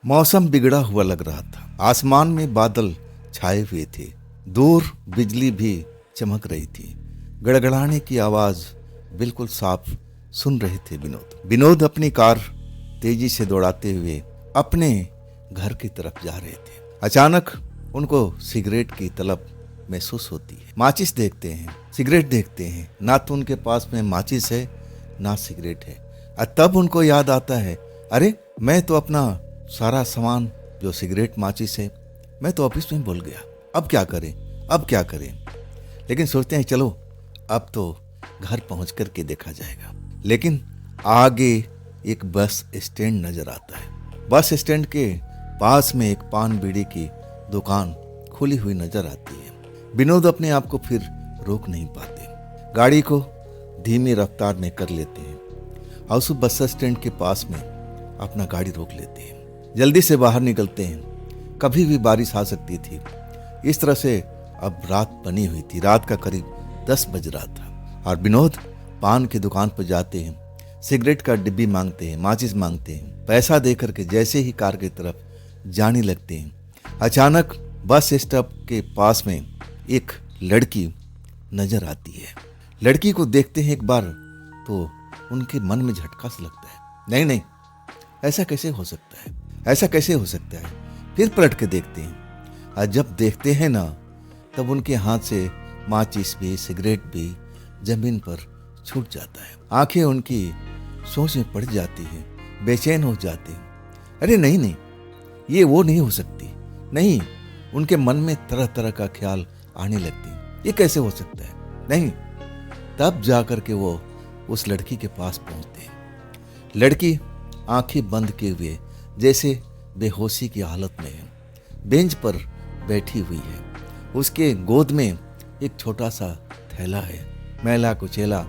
मौसम बिगड़ा हुआ लग रहा था। आसमान में बादल छाए हुए थे। दूर बिजली भी चमक रही थी। गड़गड़ाने की आवाज बिल्कुल साफ सुन रहे थे विनोद अपनी कार तेजी से दौड़ाते हुए अपने घर की तरफ जा रहे थे। अचानक उनको सिगरेट की तलब महसूस होती है। माचिस देखते हैं, सिगरेट देखते हैं, ना तो उनके पास में माचिस है ना सिगरेट है। तब उनको याद आता है, अरे मैं तो अपना सारा सामान जो सिगरेट माचिस है मैं तो ऑफिस में भूल गया। अब क्या करें। लेकिन सोचते हैं चलो अब तो घर पहुंच करके देखा जाएगा। लेकिन आगे एक बस स्टैंड नजर आता है। बस स्टैंड के पास में एक पान बीड़ी की दुकान खुली हुई नजर आती है। विनोद अपने आप को फिर रोक नहीं पाते, गाड़ी को धीमी रफ्तार में कर लेते हैं और उस बस स्टैंड के पास में अपना गाड़ी रोक लेते हैं। जल्दी से बाहर निकलते हैं। कभी भी बारिश आ सकती थी। इस तरह से अब रात बनी हुई थी। रात का करीब 10 बज रहा था और विनोद पान की दुकान पर जाते हैं, सिगरेट का डिब्बी मांगते हैं, माचिस मांगते हैं। पैसा देकर के जैसे ही कार की तरफ जाने लगते हैं, अचानक बस स्टॉप के पास में एक लड़की नजर आती है। लड़की को देखते हैं एक बार तो उनके मन में झटका सा लगता है। नहीं, ऐसा कैसे हो सकता है। फिर पलट के देखते हैं और जब देखते हैं ना तब उनके हाथ से माचिस भी सिगरेट भी जमीन पर छूट जाता है। आंखें उनकी सोच में पड़ जाती है, बेचैन हो जाती हैं। अरे नहीं, ये वो नहीं हो सकती। नहीं, उनके मन में तरह तरह का ख्याल आने लगते हैं। ये कैसे हो सकता है। नहीं, तब जाकर के वो उस लड़की के पास पहुंचते हैं। लड़की आंखें बंद किए हुए जैसे बेहोशी की हालत में है, बेंच पर बैठी हुई है। उसके गोद में एक छोटा सा थैला है, मैला कुचैला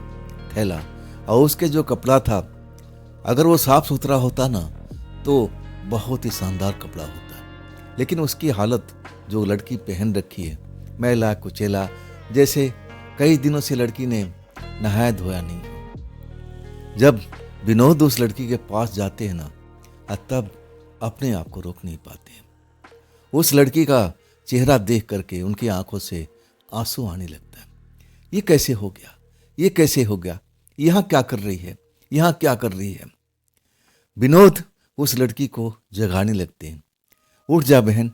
थैला, और उसके जो कपड़ा था अगर वो साफ सुथरा होता ना तो बहुत ही शानदार कपड़ा होता। लेकिन उसकी हालत जो लड़की पहन रखी है, मैला कुचैला, जैसे कई दिनों से लड़की ने नहाया धोया नहीं हो। जब विनोद उस लड़की के पास जाते हैं ना तब अपने आप को रोक नहीं पाते। उस लड़की का चेहरा देख करके उनकी आंखों से आंसू आने लगता है। ये कैसे हो गया। यहाँ क्या कर रही है। विनोद उस लड़की को जगाने लगते हैं। उठ जा बहन,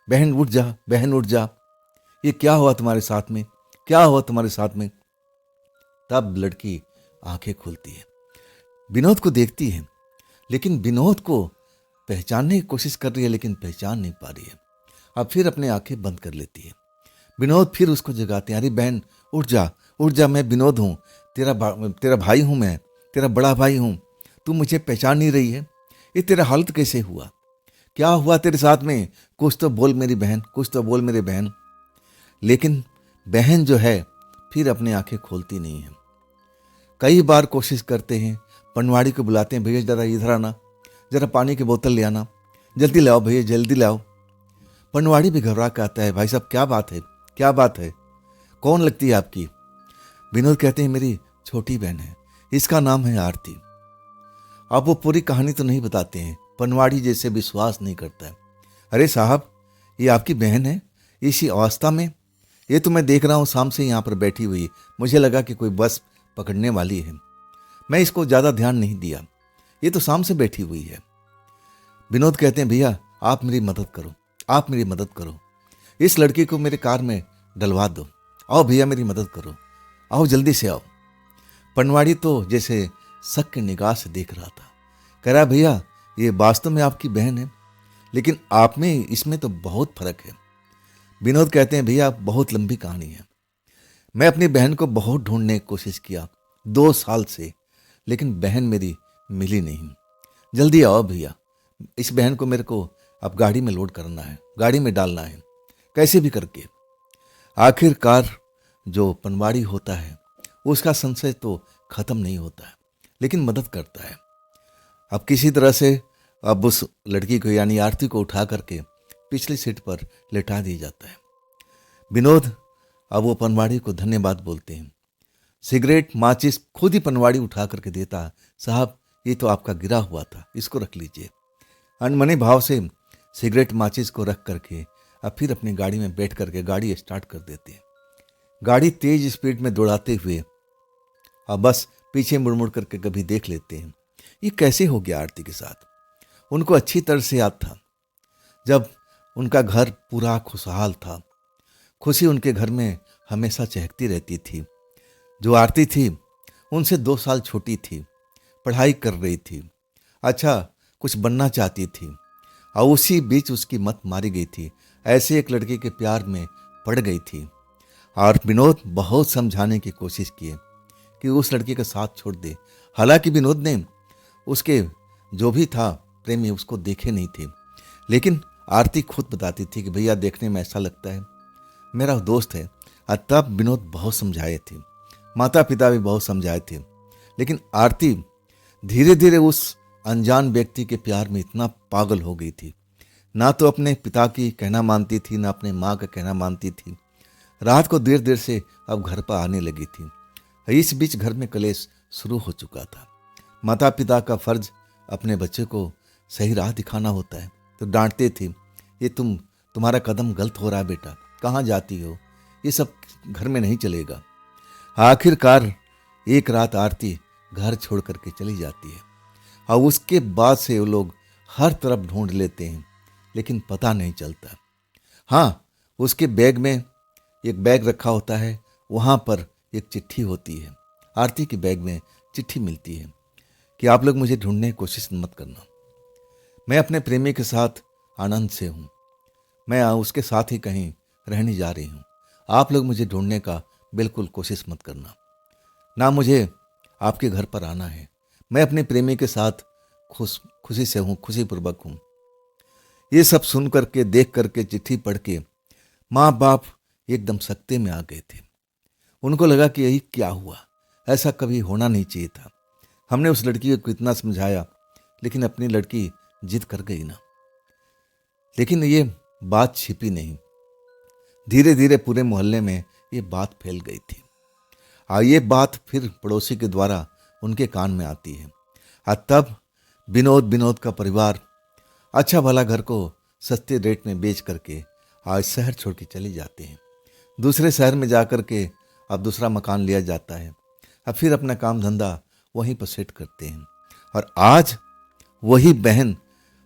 बहन उठ जा। ये क्या हुआ तुम्हारे साथ में। तब लड़की आंखें खुलती है, विनोद को देखती है, लेकिन विनोद को पहचानने की कोशिश कर रही है लेकिन पहचान नहीं पा रही है। अब फिर अपने आंखें बंद कर लेती है। विनोद फिर उसको जगाते हैं। अरे बहन उठ जा, मैं विनोद हूँ, तेरा भाई हूँ, मैं तेरा बड़ा भाई हूँ। तू मुझे पहचान नहीं रही है। ये तेरा हालत कैसे हुआ, क्या हुआ तेरे साथ में। कुछ तो बोल मेरी बहन। लेकिन बहन जो है फिर अपनी आंखें खोलती नहीं है। कई बार कोशिश करते हैं, पनवाड़ी को बुलाते हैं, भैया जरा इधर आना, जरा पानी की बोतल ले आना, जल्दी लाओ भैया, जल्दी लाओ। पनवाड़ी भी घबरा के आता है, भाई साहब क्या बात है, कौन लगती है आपकी। विनोद कहते हैं मेरी छोटी बहन है, इसका नाम है आरती। अब वो पूरी कहानी तो नहीं बताते हैं, पनवाड़ी जैसे विश्वास नहीं करता है। अरे साहब, ये आपकी बहन है इसी अवस्था में। ये तो मैं देख रहा हूँ शाम से यहाँ पर बैठी हुई, मुझे लगा कि कोई बस पकड़ने वाली है, मैं इसको ज्यादा ध्यान नहीं दिया, ये तो शाम से बैठी हुई है। विनोद कहते हैं भैया आप मेरी मदद करो, इस लड़की को मेरे कार में डलवा दो। आओ भैया मेरी मदद करो, आओ जल्दी से आओ। पनवाड़ी तो जैसे शक की निगाह से देख रहा था, कह रहा भैया ये वास्तव में आपकी बहन है, लेकिन आप में इसमें तो बहुत फर्क है। विनोद कहते हैं भैया बहुत लंबी कहानी है, मैं अपनी बहन को बहुत ढूंढने की कोशिश किया 2 साल से, लेकिन बहन मेरी मिली नहीं। जल्दी आओ भैया, इस बहन को मेरे को अब गाड़ी में लोड करना है, गाड़ी में डालना है, कैसे भी करके। आखिरकार जो पनवाड़ी होता है उसका संशय तो खत्म नहीं होता है, लेकिन मदद करता है। अब किसी तरह से अब उस लड़की को यानी आरती को उठा करके पिछली सीट पर लेटा दिया जाता है। विनोद अब वो पनवाड़ी को धन्यवाद बोलते हैं। सिगरेट माचिस खुद ही पनवाड़ी उठा करके देता, साहब ये तो आपका गिरा हुआ था, इसको रख लीजिए, अनमने भाव से सिगरेट माचिस को रख करके अब फिर अपनी गाड़ी में बैठ करके गाड़ी स्टार्ट कर देते हैं। गाड़ी तेज स्पीड में दौड़ाते हुए अब बस पीछे मुड़ मुड़ करके कभी देख लेते हैं। ये कैसे हो गया आरती के साथ? उनको अच्छी तरह से याद था जब उनका घर पूरा खुशहाल था। खुशी उनके घर में हमेशा चहकती रहती थी। जो आरती थी उनसे 2 साल छोटी थी, पढ़ाई कर रही थी, अच्छा कुछ बनना चाहती थी और उसी बीच उसकी मत मारी गई थी। ऐसे एक लड़के के प्यार में पड़ गई थी और विनोद बहुत समझाने की कोशिश किए कि उस लड़के का साथ छोड़ दे। हालांकि विनोद ने उसके जो भी था प्रेमी उसको देखे नहीं थे, लेकिन आरती खुद बताती थी कि भैया देखने में ऐसा लगता है मेरा दोस्त है। और तब विनोद बहुत समझाए थे, माता पिता भी बहुत समझाए थे, लेकिन आरती धीरे धीरे उस अनजान व्यक्ति के प्यार में इतना पागल हो गई थी। ना तो अपने पिता की कहना मानती थी, ना अपने माँ का कहना मानती थी। रात को देर देर से अब घर पर आने लगी थी। इस बीच घर में कलेश शुरू हो चुका था। माता पिता का फर्ज अपने बच्चे को सही राह दिखाना होता है, तो डांटते थे, ये तुम्हारा कदम गलत हो रहा है बेटा, कहाँ जाती हो, ये सब घर में नहीं चलेगा। आखिरकार एक रात आरती घर छोड़ करके चली जाती है और उसके बाद से वो लोग हर तरफ ढूंढ लेते हैं, लेकिन पता नहीं चलता। हाँ, उसके बैग में एक बैग रखा होता है, वहाँ पर एक चिट्ठी होती है। आरती के बैग में चिट्ठी मिलती है कि आप लोग मुझे ढूंढने की कोशिश मत करना, मैं अपने प्रेमी के साथ आनंद से हूँ, मैं उसके साथ ही कहीं रहने जा रही हूँ, आप लोग मुझे ढूंढने का बिल्कुल कोशिश मत करना, ना मुझे आपके घर पर आना है, मैं अपने प्रेमी के साथ खुशी से हूँ, खुशीपूर्वक हूँ। ये सब सुन करके देख करके चिट्ठी पढ़ के माँ बाप एकदम सकते में आ गए थे। उनको लगा कि यही क्या हुआ, ऐसा कभी होना नहीं चाहिए था। हमने उस लड़की को इतना समझाया, लेकिन अपनी लड़की जिद कर गई ना। लेकिन ये बात छिपी नहीं, धीरे धीरे पूरे मोहल्ले में ये बात फैल गई थी और ये बात फिर पड़ोसी के द्वारा उनके कान में आती है। और तब विनोद का परिवार अच्छा भला घर को सस्ते रेट में बेच करके आज शहर छोड़ के चले जाते हैं। दूसरे शहर में जा कर के अब दूसरा मकान लिया जाता है, अब फिर अपना काम धंधा वहीं पर सेट करते हैं। और आज वही बहन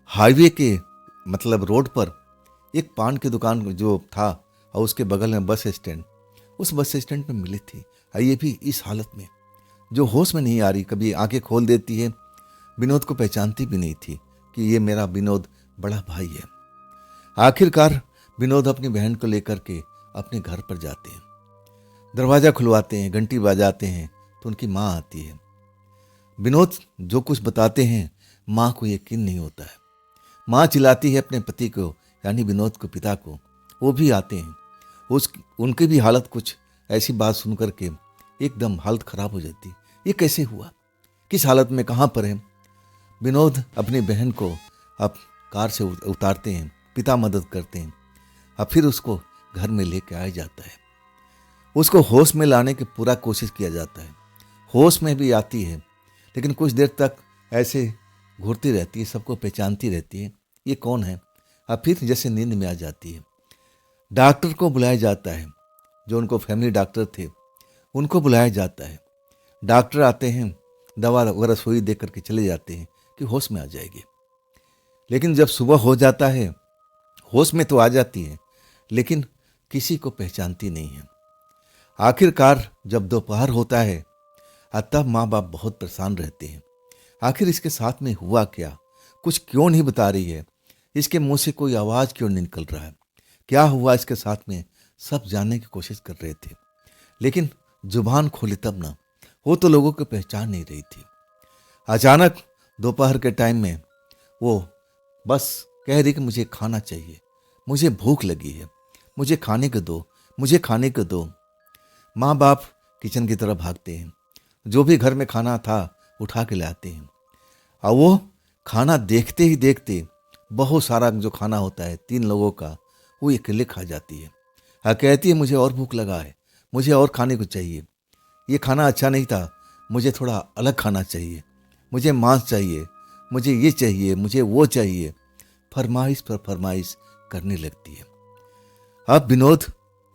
हाईवे के मतलब रोड पर एक पान की दुकान जो था और उसके बगल में बस स्टैंड, उस बस स्टैंड पर मिली थी। और ये भी इस हालत में जो होश में नहीं आ रही, कभी आंखें खोल देती है, विनोद को पहचानती भी नहीं थी कि ये मेरा विनोद बड़ा भाई है। आखिरकार विनोद अपनी बहन को लेकर के अपने घर पर जाते हैं, दरवाज़ा खुलवाते हैं, घंटी बजाते हैं तो उनकी माँ आती है। विनोद जो कुछ बताते हैं माँ को यकीन नहीं होता है। माँ चिल्लाती है अपने पति को, यानी विनोद को, पिता को। वो भी आते हैं, उनकी भी हालत कुछ ऐसी बात सुन करके एकदम हालत खराब हो जाती। ये कैसे हुआ, किस हालत में, कहाँ पर है? विनोद अपनी बहन को अब कार से उतारते हैं, पिता मदद करते हैं, अब फिर उसको घर में लेके आया जाता है। उसको होश में लाने की पूरा कोशिश किया जाता है। होश में भी आती है, लेकिन कुछ देर तक ऐसे घूरती रहती है, सबको पहचानती रहती है, ये कौन है। अब फिर जैसे नींद में आ जाती है। डॉक्टर को बुलाया जाता है, जो उनको फैमिली डॉक्टर थे उनको बुलाया जाता है। डॉक्टर आते हैं, दवा वगैरह सुई दे करके चले जाते हैं कि होश में आ जाएगी। लेकिन जब सुबह हो जाता है, होश में तो आ जाती है, लेकिन किसी को पहचानती नहीं है। आखिरकार जब दोपहर होता है, तब माँ बाप बहुत परेशान रहते हैं। आखिर इसके साथ में हुआ क्या, कुछ क्यों नहीं बता रही है, इसके मुंह से कोई आवाज़ क्यों नहीं निकल रहा है, क्या हुआ इसके साथ में, सब जानने की कोशिश कर रहे थे। लेकिन जुबान खोली तब ना, वो तो लोगों को पहचान नहीं रही थी। अचानक दोपहर के टाइम में वो बस कह रही कि मुझे खाना चाहिए, मुझे भूख लगी है, मुझे खाने को दो, मुझे खाने को दो। माँ बाप किचन की तरफ भागते हैं, जो भी घर में खाना था उठा के लाते हैं। और वो खाना देखते ही देखते बहुत सारा जो खाना होता है 3 लोगों का, वो अकेले खा जाती है। कहती है मुझे और भूख लगा है, मुझे और खाने को चाहिए, ये खाना अच्छा नहीं था, मुझे थोड़ा अलग खाना चाहिए, मुझे मांस चाहिए, मुझे ये चाहिए, मुझे वो चाहिए। फरमाइश पर फरमाइश करने लगती है। अब विनोद,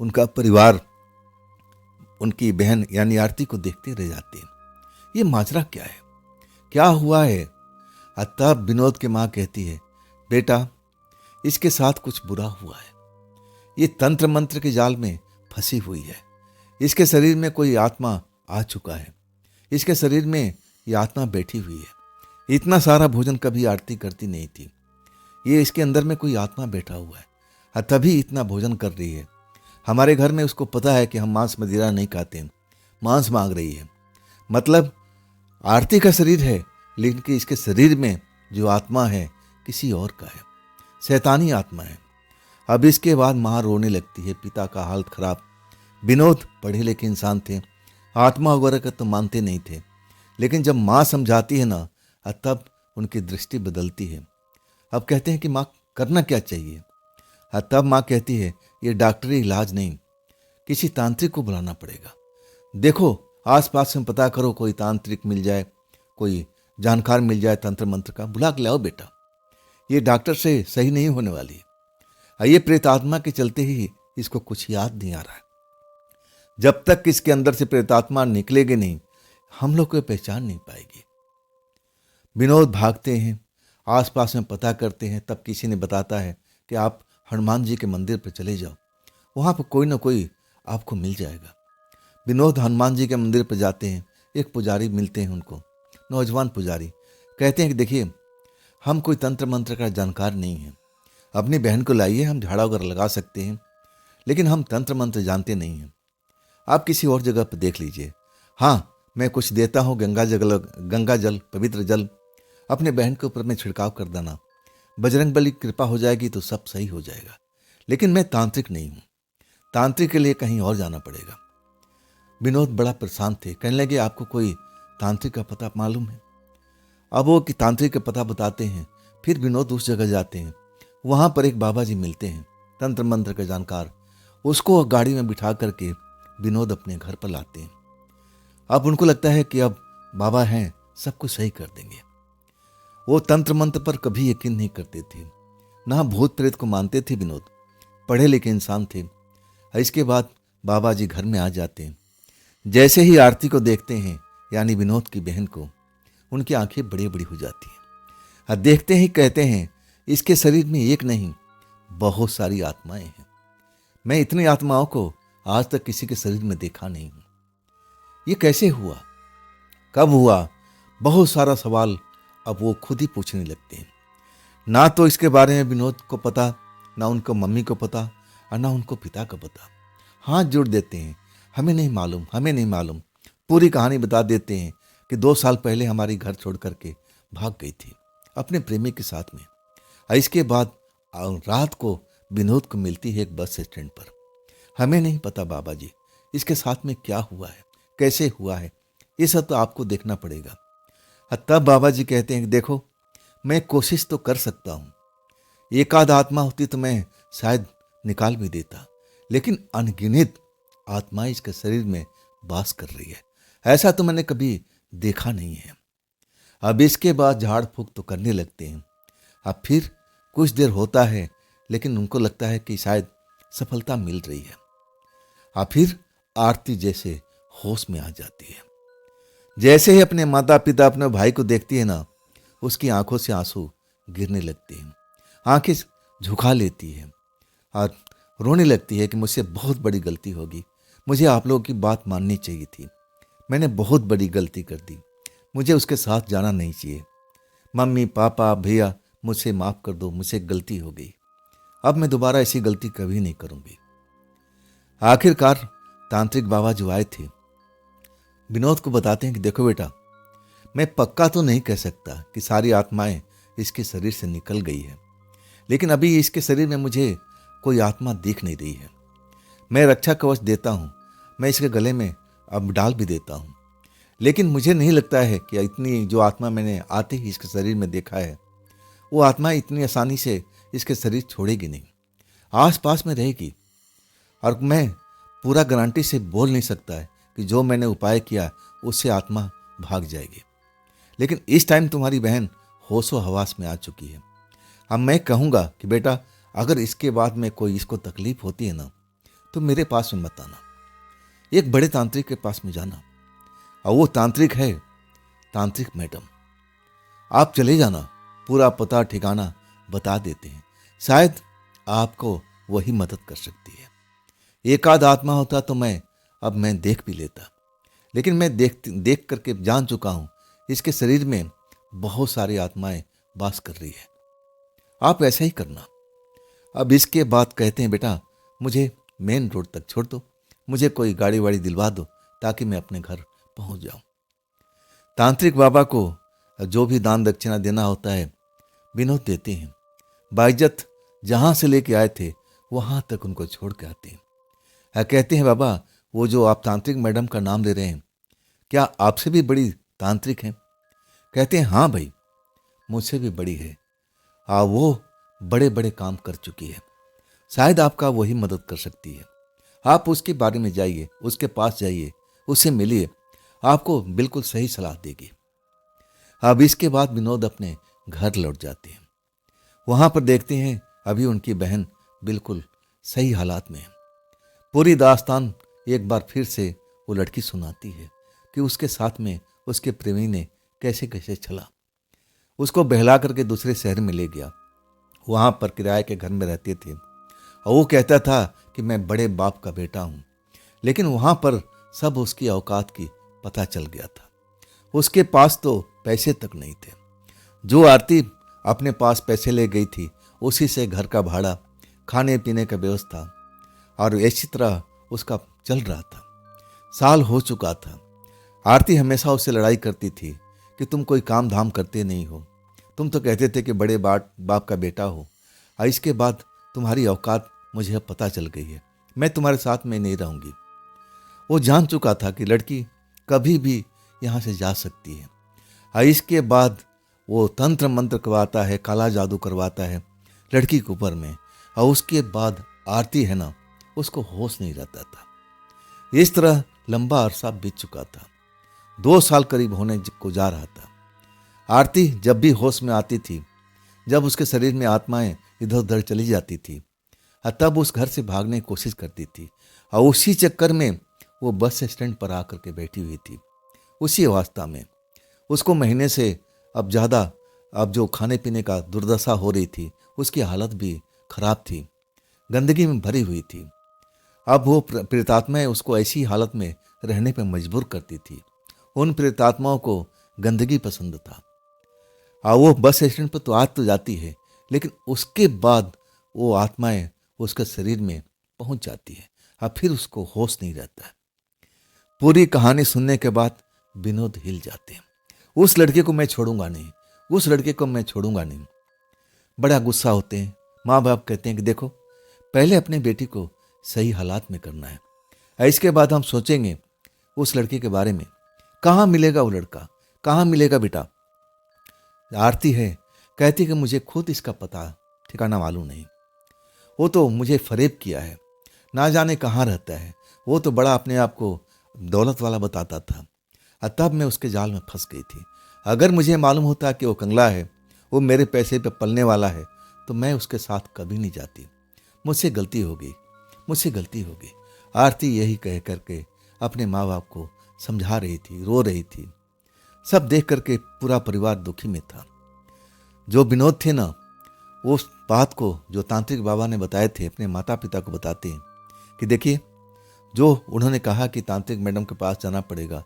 उनका परिवार, उनकी बहन यानी आरती को देखते रह जाते हैं। ये माजरा क्या है, क्या हुआ है? तब विनोद की माँ कहती है, बेटा इसके साथ कुछ बुरा हुआ है, ये तंत्र मंत्र के जाल में फंसी हुई है, इसके शरीर में कोई आत्मा आ चुका है, इसके शरीर में ये आत्मा बैठी हुई है। इतना सारा भोजन कभी आरती करती नहीं थी, ये इसके अंदर में कोई आत्मा बैठा हुआ है, तभी इतना भोजन कर रही है। हमारे घर में उसको पता है कि हम मांस मदिरा नहीं खाते, मांस मांग रही है। मतलब आरती का शरीर है, लेकिन कि इसके शरीर में जो आत्मा है किसी और का है, शैतानी आत्मा है। अब इसके बाद माँ रोने लगती है, पिता का हालत खराब। विनोद पढ़े लिखे इंसान थे, आत्मा वगैरह का तो मानते नहीं थे, लेकिन जब माँ समझाती है ना, तब उनकी दृष्टि बदलती है। अब कहते हैं कि माँ करना क्या चाहिए? तब माँ कहती है, ये डॉक्टरी इलाज नहीं, किसी तांत्रिक को बुलाना पड़ेगा। देखो आसपास में पता करो, कोई तांत्रिक मिल जाए, कोई जानकार मिल जाए तंत्र मंत्र का, बुला के लाओ बेटा, ये डॉक्टर से सही नहीं होने वाली है। ये प्रेत आत्मा के चलते ही इसको कुछ याद नहीं आ रहा है। जब तक इसके अंदर से प्रेतात्मा निकलेगी नहीं, हम लोग को पहचान नहीं पाएगी। विनोद भागते हैं, आसपास में पता करते हैं, तब किसी ने बताता है कि आप हनुमान जी के मंदिर पर चले जाओ, वहाँ पर कोई ना कोई आपको मिल जाएगा। विनोद हनुमान जी के मंदिर पर जाते हैं, एक पुजारी मिलते हैं उनको, नौजवान पुजारी। कहते हैं कि देखिए हम कोई तंत्र मंत्र का जानकार नहीं है, अपनी बहन को लाइए, हम झाड़ा वगैरह लगा सकते हैं, लेकिन हम तंत्र मंत्र जानते नहीं हैं, आप किसी और जगह पर देख लीजिए। हाँ, मैं कुछ देता हूँ, गंगा जल, पवित्र जल, अपने बहन के ऊपर में छिड़काव कर देना, बजरंग बली की कृपा हो जाएगी तो सब सही हो जाएगा। लेकिन मैं तांत्रिक नहीं हूँ, तांत्रिक के लिए कहीं और जाना पड़ेगा। विनोद बड़ा परेशान थे, कहने लगे आपको कोई तांत्रिक का पता मालूम है? अब वो कि तांत्रिक का पता बताते हैं। फिर विनोद उस जगह जाते हैं, वहाँ पर एक बाबा जी मिलते हैं, तंत्र मंत्र के जानकार। उसको गाड़ी में बिठा करके विनोद अपने घर पर लाते हैं। अब उनको लगता है कि अब बाबा हैं, सब कुछ सही कर देंगे। वो तंत्र मंत्र पर कभी यकीन नहीं करते थे, ना भूत प्रेत को मानते थे। विनोद पढ़े लिखे इंसान थे। इसके बाद बाबा जी घर में आ जाते हैं। जैसे ही आरती को देखते हैं, यानी विनोद की बहन को, उनकी आंखें बड़ी बड़ी हो जाती हैं। देखते ही कहते हैं, इसके शरीर में एक नहीं बहुत सारी आत्माएं हैं, मैं इतनी आत्माओं को आज तक किसी के शरीर में देखा नहीं हूं। ये कैसे हुआ, कब हुआ? बहुत सारा सवाल अब वो खुद ही पूछने लगते हैं। ना तो इसके बारे में विनोद को पता, ना उनको मम्मी को पता, और ना उनको पिता को पता। हाथ जोड़ देते हैं, हमें नहीं मालूम, हमें नहीं मालूम। पूरी कहानी बता देते हैं कि 2 साल पहले हमारी घर छोड़ करके भाग गई थी अपने प्रेमी के साथ में। इसके बाद रात को विनोद को मिलती है एक बस स्टैंड पर। हमें नहीं पता बाबा जी इसके साथ में क्या हुआ है, कैसे हुआ है, ये सब तो आपको देखना पड़ेगा। तब बाबा जी कहते हैं कि देखो मैं कोशिश तो कर सकता हूँ, एक आध आत्मा होती तो मैं शायद निकाल भी देता, लेकिन अनगिनत आत्माएं इसके शरीर में वास कर रही है, ऐसा तो मैंने कभी देखा नहीं है। अब इसके बाद झाड़ फूक तो करने लगते हैं। अब फिर कुछ देर होता है, लेकिन उनको लगता है कि शायद सफलता मिल रही है। अब फिर आरती जैसे होश में आ जाती है। जैसे ही अपने माता पिता अपने भाई को देखती है ना, उसकी आंखों से आंसू गिरने लगते हैं, आंखें झुका लेती है और रोने लगती है कि मुझसे बहुत बड़ी गलती होगी, मुझे आप लोगों की बात माननी चाहिए थी, मैंने बहुत बड़ी गलती कर दी, मुझे उसके साथ जाना नहीं चाहिए। मम्मी पापा भैया मुझसे माफ़ कर दो, मुझसे गलती हो गई, अब मैं दोबारा ऐसी गलती कभी नहीं करूँगी। आखिरकार तांत्रिक बाबा जो आए थे विनोद को बताते हैं कि देखो बेटा, मैं पक्का तो नहीं कह सकता कि सारी आत्माएं इसके शरीर से निकल गई है, लेकिन अभी इसके शरीर में मुझे कोई आत्मा दिख नहीं रही है। मैं रक्षा कवच देता हूँ, मैं इसके गले में अब डाल भी देता हूँ, लेकिन मुझे नहीं लगता है कि इतनी जो आत्मा मैंने आते ही इसके शरीर में देखा है, वो आत्मा इतनी आसानी से इसके शरीर छोड़ेगी नहीं, आस पास में रहेगी। और मैं पूरा गारंटी से बोल नहीं सकता है कि जो मैंने उपाय किया उससे आत्मा भाग जाएगी, लेकिन इस टाइम तुम्हारी बहन होशो हवास में आ चुकी है। अब मैं कहूँगा कि बेटा अगर इसके बाद में कोई इसको तकलीफ होती है ना तो मेरे पास में मत आना, एक बड़े तांत्रिक के पास में जाना, और वो तांत्रिक है तांत्रिक मैडम। आप चले जाना, पूरा पता ठिकाना बता देते हैं, शायद आपको वही मदद कर सकती है। एक आध आत्मा होता तो मैं देख भी लेता, लेकिन मैं देख करके जान चुका हूं इसके शरीर में बहुत सारी आत्माएं वास कर रही है। आप ऐसा ही करना। अब इसके बाद कहते हैं बेटा मुझे मेन रोड तक छोड़ दो, मुझे कोई गाड़ी वाड़ी दिलवा दो ताकि मैं अपने घर पहुंच जाऊं। तांत्रिक बाबा को जो भी दान दक्षिणा देना होता है विनोद देते हैं, बाइज्जत जहां से लेके आए थे वहां तक उनको छोड़ के आते हैं। कहते हैं बाबा वो जो आप तांत्रिक मैडम का नाम ले रहे हैं क्या आपसे भी बड़ी तांत्रिक हैं? कहते हैं हाँ भाई मुझसे भी बड़ी है, वो बड़े बड़े काम कर चुकी है, शायद आपका वही मदद कर सकती है। आप उसके बारे में जाइए, उसके पास जाइए, उससे मिलिए, आपको बिल्कुल सही सलाह देगी। अब इसके बाद विनोद अपने घर लौट जाते हैं। वहां पर देखते हैं अभी उनकी बहन बिल्कुल सही हालात में है। पूरी दास्तान एक बार फिर से वो लड़की सुनाती है कि उसके साथ में उसके प्रेमी ने कैसे कैसे छला, उसको बहला करके दूसरे शहर में ले गया, वहां पर किराए के घर में रहते थे, और वो कहता था कि मैं बड़े बाप का बेटा हूं, लेकिन वहां पर सब उसकी औकात की पता चल गया था। उसके पास तो पैसे तक नहीं थे। जो आरती अपने पास पैसे ले गई थी उसी से घर का भाड़ा, खाने पीने का व्यवस्था और इसी तरह उसका चल रहा था। साल हो चुका था। आरती हमेशा उससे लड़ाई करती थी कि तुम कोई काम धाम करते नहीं हो, तुम तो कहते थे कि बड़े बाप का बेटा हो, और इसके बाद तुम्हारी औकात मुझे अब पता चल गई है, मैं तुम्हारे साथ में नहीं रहूंगी। वो जान चुका था कि लड़की कभी भी यहाँ से जा सकती है, और इसके बाद वो तंत्र मंत्र करवाता है, काला जादू करवाता है लड़की के ऊपर में, और उसके बाद आरती है ना उसको होश नहीं रहता था। इस तरह लंबा अरसा बीत चुका था, 2 साल करीब होने को जा रहा था। आरती जब भी होश में आती थी, जब उसके शरीर में आत्माएं इधर उधर चली जाती थी, तब उस घर से भागने की कोशिश करती थी, और उसी चक्कर में वो बस स्टैंड पर आकर के बैठी हुई थी। उसी अवस्था में उसको महीने से अब जो खाने पीने का दुर्दशा हो रही थी, उसकी हालत भी खराब थी, गंदगी में भरी हुई थी। अब वो प्रेतात्माएं उसको ऐसी हालत में रहने पर मजबूर करती थी। उन प्रेतात्माओं को गंदगी पसंद था, और वो बस स्टैंड पर तो आ तो जाती है, लेकिन उसके बाद वो आत्माएं उसके शरीर में पहुंच जाती है, और फिर उसको होश नहीं रहता है। पूरी कहानी सुनने के बाद विनोद हिल जाते हैं। उस लड़के को मैं छोड़ूंगा नहीं, उस लड़के को मैं छोड़ूंगा नहीं। बड़ा गुस्सा होते हैं। माँ बाप कहते हैं कि देखो पहले अपने बेटी को सही हालात में करना है, इसके बाद हम सोचेंगे उस लड़के के बारे में। कहाँ मिलेगा वो लड़का, कहाँ मिलेगा बेटा? आरती है कहती कि मुझे खुद इसका पता ठिकाना मालूम नहीं, वो तो मुझे फरेब किया है, ना जाने कहाँ रहता है, वो तो बड़ा अपने आप को दौलत वाला बताता था, तब मैं उसके जाल में फंस गई थी। अगर मुझे मालूम होता कि वो कंगला है, वो मेरे पैसे पे पलने वाला है, तो मैं उसके साथ कभी नहीं जाती। मुझसे गलती हो गई, मुझसे गलती हो गई। आरती यही कह करके अपने माँ बाप को समझा रही थी, रो रही थी। सब देख करके पूरा परिवार दुखी में था। जो विनोद थे ना, उस बात को जो तांत्रिक बाबा ने बताए थे अपने माता पिता को बताते हैं कि देखिए जो उन्होंने कहा कि तांत्रिक मैडम के पास जाना पड़ेगा,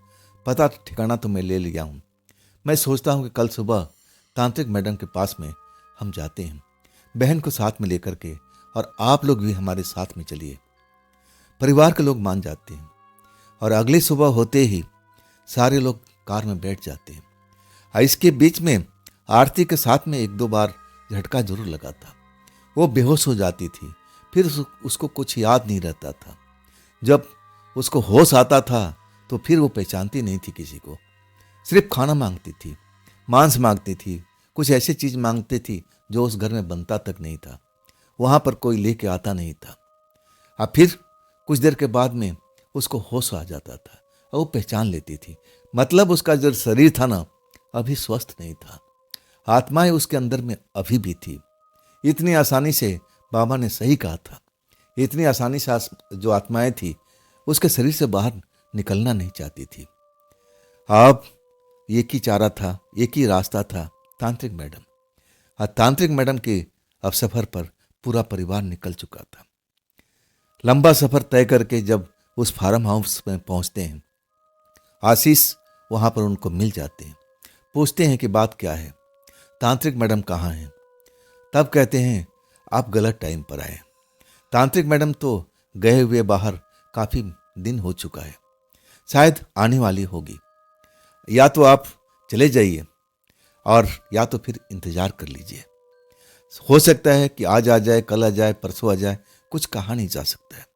पता ठिकाना तो मैं ले लिया हूँ। मैं सोचता हूँ कि कल सुबह तांत्रिक मैडम के पास में हम जाते हैं, बहन को साथ में लेकर के, और आप लोग भी हमारे साथ में चलिए। परिवार के लोग मान जाते हैं, और अगली सुबह होते ही सारे लोग कार में बैठ जाते हैं। इसके बीच में आरती के साथ में 1-2 बार झटका जरूर लगा था। वो बेहोश हो जाती थी, फिर उसको कुछ याद नहीं रहता था। जब उसको होश आता था तो फिर वो पहचानती नहीं थी किसी को, सिर्फ खाना मांगती थी, मांस मांगती थी, कुछ ऐसी चीज मांगती थी जो उस घर में बनता तक नहीं था, वहां पर कोई लेके आता नहीं था। अब फिर कुछ देर के बाद में उसको होश आ जाता था और वो पहचान लेती थी। मतलब उसका जो शरीर था ना, अभी स्वस्थ नहीं था, आत्माएं उसके अंदर में अभी भी थी। इतनी आसानी से बाबा ने सही कहा था, इतनी आसानी से जो आत्माएं थी उसके शरीर से बाहर निकलना नहीं चाहती थी। अब एक ही चारा था, एक ही रास्ता था, तांत्रिक मैडम। और तांत्रिक मैडम के अब सफर पर पूरा परिवार निकल चुका था। लंबा सफर तय करके जब उस फार्म हाउस में पहुंचते हैं, आशीष वहां पर उनको मिल जाते हैं। पूछते हैं कि बात क्या है, तांत्रिक मैडम कहाँ हैं। तब कहते हैं आप गलत टाइम पर आए। तांत्रिक मैडम तो गए हुए बाहर काफी दिन हो चुका है, शायद आने वाली होगी। या तो आप चले जाइए और या तो फिर इंतजार कर लीजिए। हो सकता है कि आज आ जाए, कल आ जाए, परसों आ जाए, कुछ कहा नहीं जा सकता है।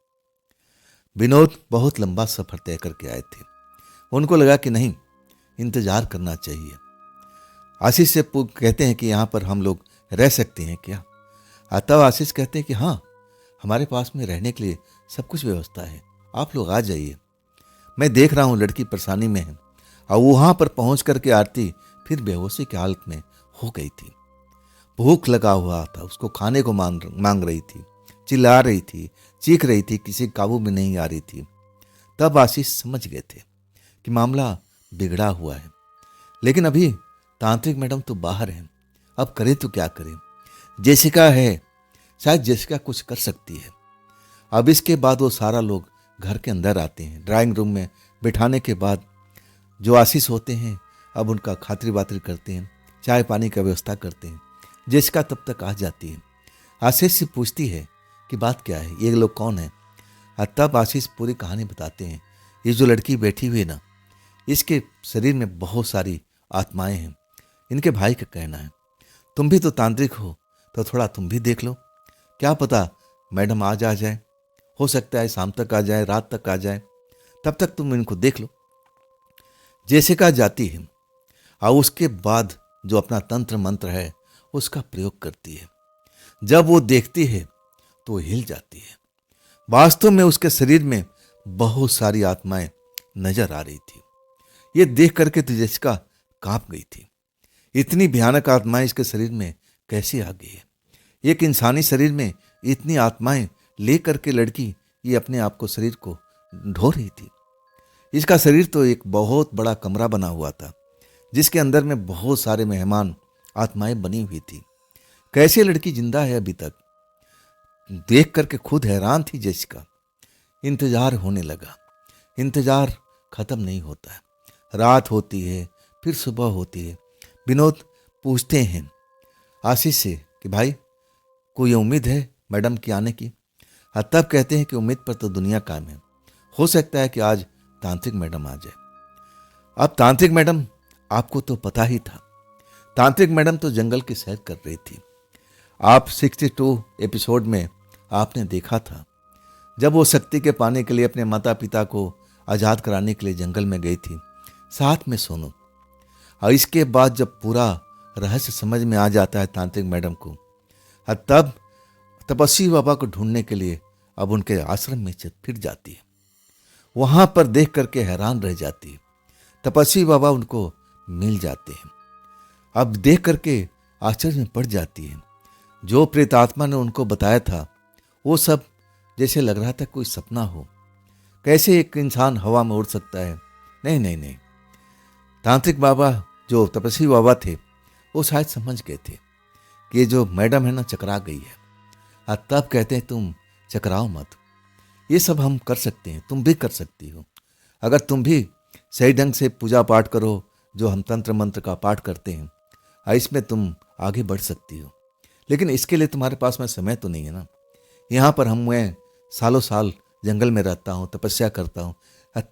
विनोद बहुत लंबा सफर तय करके आए थे। उनको लगा कि नहीं, इंतजार करना चाहिए। आशीष से कहते हैं कि यहाँ पर हम लोग रह सकते हैं क्या। तब आशीष कहते हैं कि हाँ, हमारे पास में रहने के लिए सब कुछ व्यवस्था है, आप लोग आ जाइए। मैं देख रहा हूँ लड़की परेशानी में है। और वहां पर पहुंच करके आरती फिर बेहोशी की हालत में हो गई थी। भूख लगा हुआ था, उसको खाने को मांग रही थी, चिल्ला रही थी, चीख रही थी, किसी काबू में नहीं आ रही थी। तब आशीष समझ गए थे कि मामला बिगड़ा हुआ है। लेकिन अभी तांत्रिक मैडम तो बाहर हैं, अब करें तो क्या करें। जेसिका है, शायद जेसिका कुछ कर सकती है। अब इसके बाद वो सारा लोग घर के अंदर आते हैं। ड्राइंग रूम में बिठाने के बाद जो आशीष होते हैं अब उनका खातिरी बातरी करते हैं, चाय पानी का व्यवस्था करते हैं। जेसिका तब तक आ जाती है। आशीष से पूछती है कि बात क्या है, ये लोग कौन है। तब आशीष पूरी कहानी बताते हैं। ये जो लड़की बैठी हुई है ना, इसके शरीर में बहुत सारी आत्माएं हैं। इनके भाई का कहना है तुम भी तो तांत्रिक हो, तो थोड़ा तुम भी देख लो, क्या पता मैडम आज आ जाए, हो सकता है शाम तक आ जाए, रात तक आ जाए, तब तक तुम इनको देख लो। जेसिका जाती है और उसके बाद जो अपना तंत्र मंत्र है उसका प्रयोग करती है। जब वो देखती है तो वो हिल जाती है। वास्तव में उसके शरीर में बहुत सारी आत्माएं नजर आ रही थी। ये देख करके तो जेसिका कांप गई थी। इतनी भयानक आत्माएं इसके शरीर में कैसे आ गई है। एक इंसानी शरीर में इतनी आत्माएं लेकर के लड़की ये अपने आप को, शरीर को ढो रही थी। इसका शरीर तो एक बहुत बड़ा कमरा बना हुआ था जिसके अंदर में बहुत सारे मेहमान आत्माएं बनी हुई थी। कैसे लड़की जिंदा है अभी तक, देख करके खुद हैरान थी जेसिका। इंतजार होने लगा। इंतजार खत्म नहीं होता है। रात होती है, फिर सुबह होती है। विनोद पूछते हैं आशीष से कि भाई कोई उम्मीद है मैडम की आने की। तब कहते हैं कि उम्मीद पर तो दुनिया कायम है, हो सकता है कि आज तांत्रिक मैडम आ जाए। अब तांत्रिक मैडम, आपको तो पता ही था, तांत्रिक मैडम तो जंगल की सैर कर रही थी। आप 62 एपिसोड में आपने देखा था जब वो शक्ति के पाने के लिए अपने माता पिता को आज़ाद कराने के लिए जंगल में गई थी, साथ में सोनू। और इसके बाद जब पूरा रहस्य समझ में आ जाता है तांत्रिक मैडम को, तब तपस्वी बाबा को ढूंढने के लिए अब उनके आश्रम में फिर जाती है। वहां पर देख करके हैरान रह जाती है। तपस्वी बाबा उनको मिल जाते हैं। अब देख करके आश्चर्य में पड़ जाती है। जो प्रेतात्मा ने उनको बताया था वो सब जैसे लग रहा था कोई सपना हो। कैसे एक इंसान हवा में उड़ सकता है। नहीं नहीं नहीं, तांत्रिक बाबा जो तपस्वी बाबा थे वो शायद समझ गए थे कि जो मैडम है ना चकरा गई है। तब कहते हैं तुम चकराओ मत, ये सब हम कर सकते हैं, तुम भी कर सकती हो। अगर तुम भी सही ढंग से पूजा पाठ करो जो हम तंत्र मंत्र का पाठ करते हैं, इसमें तुम आगे बढ़ सकती हो। लेकिन इसके लिए तुम्हारे पास में समय तो नहीं है ना। यहाँ पर मैं सालों साल जंगल में रहता हूँ, तपस्या करता हूँ,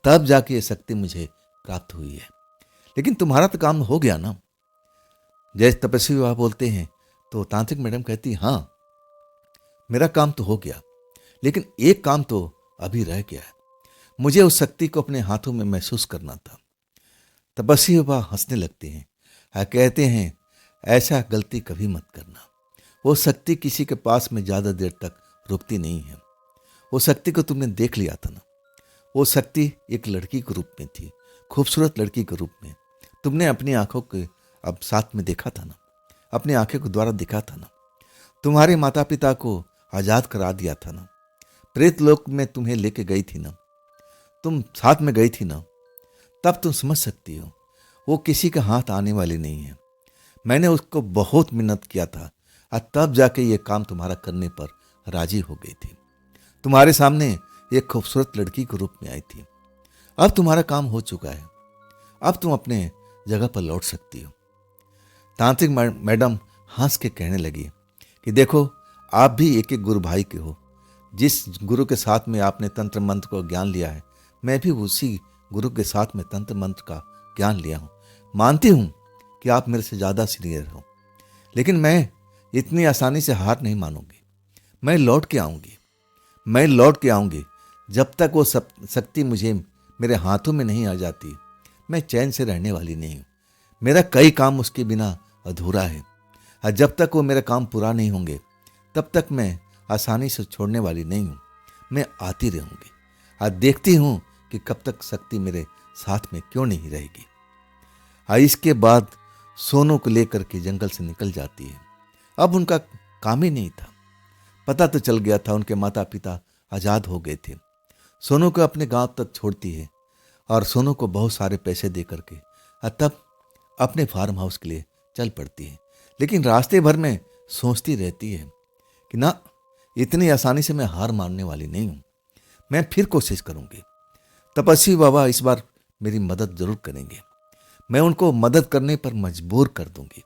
तब जाके ये शक्ति मुझे प्राप्त हुई है। लेकिन तुम्हारा तो काम हो गया ना। जैसे तपस्वी बाबा बोलते हैं तो तांत्रिक मैडम कहती हाँ मेरा काम तो हो गया, लेकिन एक काम तो अभी रह गया है। मुझे उस शक्ति को अपने हाथों में महसूस करना था। तपस्वी बाबा हंसने लगते हैं, कहते हैं ऐसा गलती कभी मत करना। वो शक्ति किसी के पास में ज्यादा देर तक रुकती नहीं है। वो शक्ति को तुमने देख लिया था ना, वो शक्ति एक लड़की के रूप में थी, खूबसूरत लड़की के रूप में। तुमने अपनी आंखों के अब साथ में देखा था ना, अपनी आंखों के द्वारा देखा था ना। तुम्हारे माता पिता को आजाद करा दिया था ना, प्रेत लोक में तुम्हें लेके गई थी ना, तुम साथ में गई थी ना, तब तुम समझ सकती हो वो किसी का हाथ आने वाली नहीं है। मैंने उसको बहुत मिन्नत किया था और तब जाके ये काम तुम्हारा करने पर राजी हो गई थी। तुम्हारे सामने एक खूबसूरत लड़की के रूप में आई थी। अब तुम्हारा काम हो चुका है, अब तुम अपने जगह पर लौट सकती हो। तांत्रिक मैडम हंस के कहने लगी कि देखो, आप भी एक एक गुरु भाई के हो। जिस गुरु के साथ में आपने तंत्र मंत्र को ज्ञान लिया है, मैं भी उसी गुरु के साथ में तंत्र मंत्र का ज्ञान लिया हूँ। मानती हूँ कि आप मेरे से ज़्यादा सीनियर हो, लेकिन मैं इतनी आसानी से हार नहीं मानूंगी। मैं लौट के आऊंगी। जब तक वो शक्ति मुझे मेरे हाथों में नहीं आ जाती, मैं चैन से रहने वाली नहीं हूँ। मेरा कई काम उसके बिना अधूरा है और जब तक वो मेरा काम पूरा नहीं होंगे, तब तक मैं आसानी से छोड़ने वाली नहीं हूँ। मैं आती रहूँगी और देखती हूँ कि कब तक शक्ति मेरे साथ में क्यों नहीं रहेगी। और इसके बाद सोनू को लेकर के जंगल से निकल जाती है। अब उनका काम ही नहीं था। पता तो चल गया था उनके माता पिता आज़ाद हो गए थे। सोनू को अपने गांव तक छोड़ती है और सोनू को बहुत सारे पैसे दे करके और तब अपने फार्म हाउस के लिए चल पड़ती है। लेकिन रास्ते भर में सोचती रहती है कि ना, इतनी आसानी से मैं हार मानने वाली नहीं हूँ। मैं फिर कोशिश करूँगी। तपस्वी बाबा इस बार मेरी मदद जरूर करेंगे। मैं उनको मदद करने पर मजबूर कर दूंगी,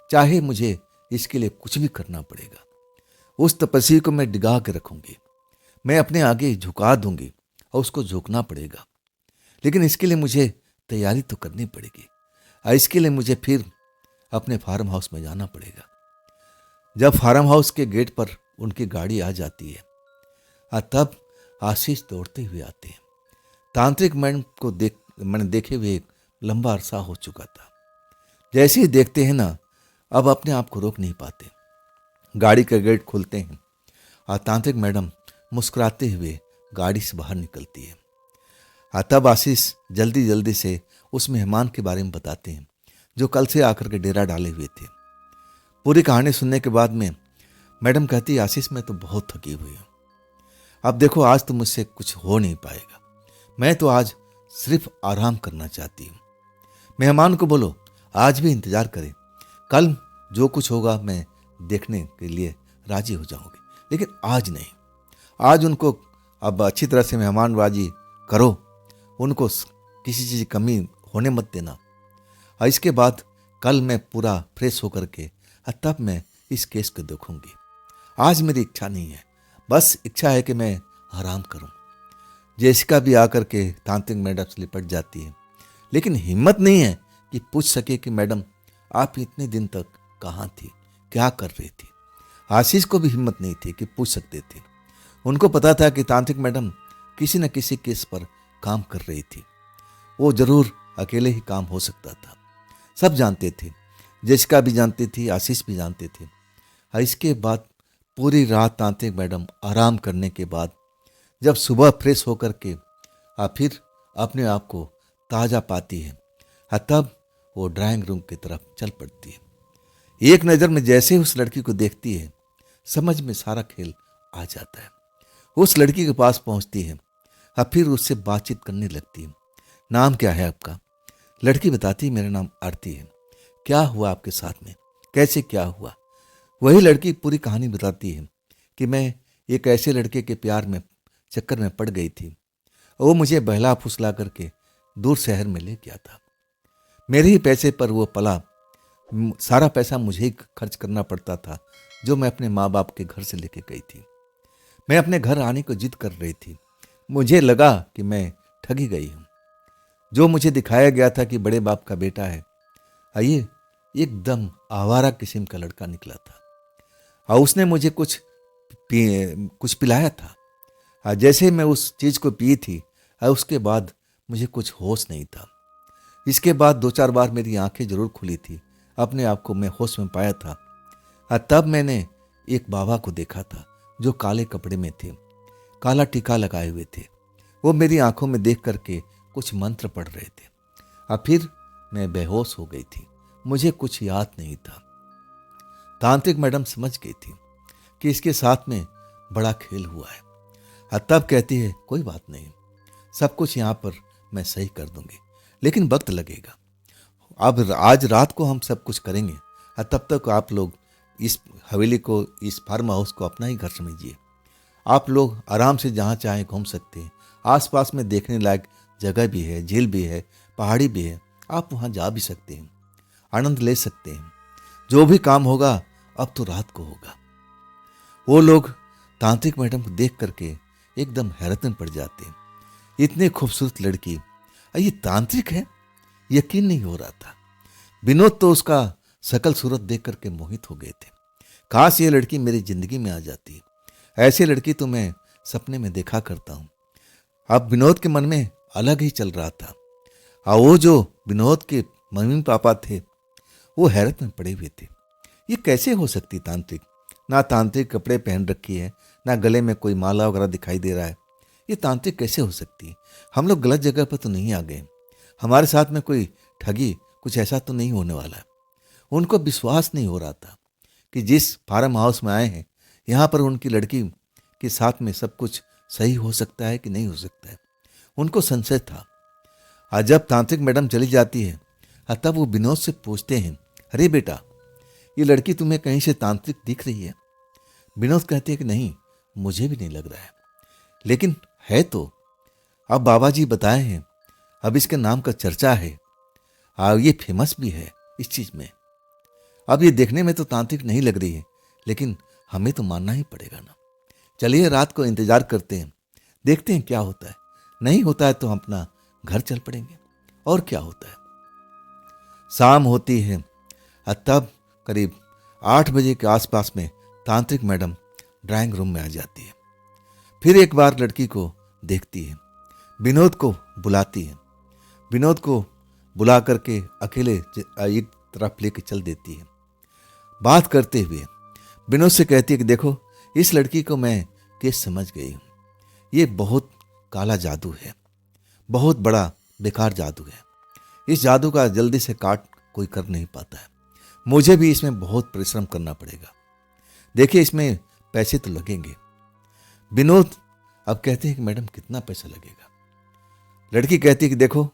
चाहे मुझे इसके लिए कुछ भी करना पड़ेगा। उस तपस्वी को मैं डिगा के रखूंगी। मैं अपने आगे झुका दूंगी और उसको झुकना पड़ेगा। लेकिन इसके लिए मुझे तैयारी तो करनी पड़ेगी और इसके लिए मुझे फिर अपने फार्म हाउस में जाना पड़ेगा। जब फार्म हाउस के गेट पर उनकी गाड़ी आ जाती है और तब आशीष दौड़ते हुए आते हैं। तांत्रिक मैडम को मैंने देखे हुए एक लंबा अरसा हो चुका था। जैसे ही देखते हैं ना, अब अपने आप को रोक नहीं पाते। गाड़ी के गेट खुलते हैं और तांत्रिक मैडम मुस्कुराते हुए गाड़ी से बाहर निकलती है। और तब आशीष जल्दी जल्दी से उस मेहमान के बारे में बताते हैं जो कल से आकर के डेरा डाले हुए थे। पूरी कहानी सुनने के बाद में मैडम कहती है, आशीष मैं तो बहुत थकी हुई हूँ। अब देखो, आज तो मुझसे कुछ हो नहीं पाएगा। मैं तो आज सिर्फ आराम करना चाहती हूँ। मेहमान को बोलो आज भी इंतजार करें, कल जो कुछ होगा मैं देखने के लिए राजी हो जाऊंगी, लेकिन आज नहीं। आज उनको अब अच्छी तरह से मेहमानबाजी करो, उनको किसी चीज़ की कमी होने मत देना। और इसके बाद कल मैं पूरा फ्रेश होकर के तब मैं इस केस को देखूंगी। आज मेरी इच्छा नहीं है, बस इच्छा है कि मैं आराम करूं। जेसिका भी आकर के तांत्रिक मैडम से लिपट जाती है, लेकिन हिम्मत नहीं है कि पूछ सके कि मैडम आप इतने दिन तक कहाँ थी, क्या कर रही थी। आशीष को भी हिम्मत नहीं थी कि पूछ सकते थे। उनको पता था कि तांत्रिक मैडम किसी न किसी केस पर काम कर रही थी। वो जरूर अकेले ही काम हो सकता था। सब जानते थे, जेसिका भी जानती थी, आशीष भी जानते थे। और इसके बाद पूरी रात तांत्रिक मैडम आराम करने के बाद जब सुबह फ्रेश होकर के फिर अपने आप को ताज़ा पाती है, तब वो ड्राइंग रूम की तरफ चल पड़ती है। एक नज़र में जैसे ही उस लड़की को देखती है, समझ में सारा खेल आ जाता है। उस लड़की के पास पहुंचती है और फिर उससे बातचीत करने लगती है। नाम क्या है आपका? लड़की बताती है, मेरा नाम आरती है। क्या हुआ आपके साथ में, कैसे क्या हुआ? वही लड़की पूरी कहानी बताती है कि मैं एक ऐसे लड़के के प्यार में चक्कर में पड़ गई थी। वो मुझे बहला फुसला करके दूर शहर में ले गया था। मेरे ही पैसे पर वो पला। सारा पैसा मुझे ही खर्च करना पड़ता था जो मैं अपने माँ बाप के घर से लेके गई थी। मैं अपने घर आने को जिद कर रही थी। मुझे लगा कि मैं ठगी गई हूँ। जो मुझे दिखाया गया था कि बड़े बाप का बेटा है, ये एकदम आवारा किस्म का लड़का निकला था। और उसने मुझे कुछ पिलाया था। जैसे मैं उस चीज़ को पी थी, उसके बाद मुझे कुछ होश नहीं था। इसके बाद 2-4 बार मेरी आंखें जरूर खुली थी, अपने आप को मैं होश में पाया था। तब मैंने एक बाबा को देखा था जो काले कपड़े में थे, काला टीका लगाए हुए थे। वो मेरी आंखों में देख करके कुछ मंत्र पढ़ रहे थे। फिर मैं बेहोश हो गई थी, मुझे कुछ याद नहीं था। तांत्रिक मैडम समझ गई थी कि इसके साथ में बड़ा खेल हुआ है। तब कहती है कोई बात नहीं, सब कुछ यहाँ पर मैं सही कर दूंगी, लेकिन वक्त लगेगा। अब आज रात को हम सब कुछ करेंगे और तब तक आप लोग इस हवेली को, इस फार्म हाउस को अपना ही घर समझिए। आप लोग आराम से जहाँ चाहें घूम सकते हैं। आसपास में देखने लायक जगह भी है, झील भी है, पहाड़ी भी है, आप वहाँ जा भी सकते हैं, आनंद ले सकते हैं। जो भी काम होगा अब तो रात को होगा। वो लोग तांत्रिक मैडम को देख करके एकदम हैरत में पड़ जाते हैं। इतनी खूबसूरत लड़की, ये तांत्रिक है, यकीन नहीं हो रहा था। विनोद तो उसका शकल सूरत देख करके मोहित हो गए थे। काश ये लड़की मेरी जिंदगी में आ जाती, ऐसी लड़की तो मैं सपने में देखा करता हूँ। अब विनोद के मन में अलग ही चल रहा था। और वो जो विनोद के मम्मी पापा थे वो हैरत में पड़े हुए थे। ये कैसे हो सकती तांत्रिक? ना तांत्रिक कपड़े पहन रखी है, ना गले में कोई माला वगैरह दिखाई दे रहा है। ये तांत्रिक कैसे हो सकती है? हम लोग गलत जगह पर तो नहीं आ गए? हमारे साथ में कोई ठगी, कुछ ऐसा तो नहीं होने वाला है? उनको विश्वास नहीं हो रहा था कि जिस फार्म हाउस में आए हैं यहाँ पर उनकी लड़की के साथ में सब कुछ सही हो सकता है कि नहीं हो सकता है। उनको संशय था। और जब तांत्रिक मैडम चली जाती है तब वो विनोद से पूछते हैं, अरे बेटा, ये लड़की तुम्हें कहीं से तांत्रिक दिख रही है? विनोद कहते हैं कि नहीं, मुझे भी नहीं लग रहा है, लेकिन है तो। अब बाबा जी बताए हैं, अब इसके नाम का चर्चा है और ये फेमस भी है इस चीज में। अब ये देखने में तो तांत्रिक नहीं लग रही है, लेकिन हमें तो मानना ही पड़ेगा ना। चलिए रात को इंतजार करते हैं, देखते हैं क्या होता है। नहीं होता है तो हम अपना घर चल पड़ेंगे, और क्या होता है। शाम होती है और तब करीब 8 बजे के आसपास में तांत्रिक मैडम ड्राइंग रूम में आ जाती है। फिर एक बार लड़की को देखती है, विनोद को बुलाती है। विनोद को बुला करके अकेले एक तरफ लेके चल देती है। बात करते हुए विनोद से कहती है कि देखो, इस लड़की को मैं केस समझ गई हूँ। ये बहुत काला जादू है, बहुत बड़ा बेकार जादू है। इस जादू का जल्दी से काट कोई कर नहीं पाता है। मुझे भी इसमें बहुत परिश्रम करना पड़ेगा। देखिए, इसमें पैसे तो लगेंगे। विनोद अब कहते हैं कि मैडम कितना पैसा लगेगा? लड़की कहती है कि देखो,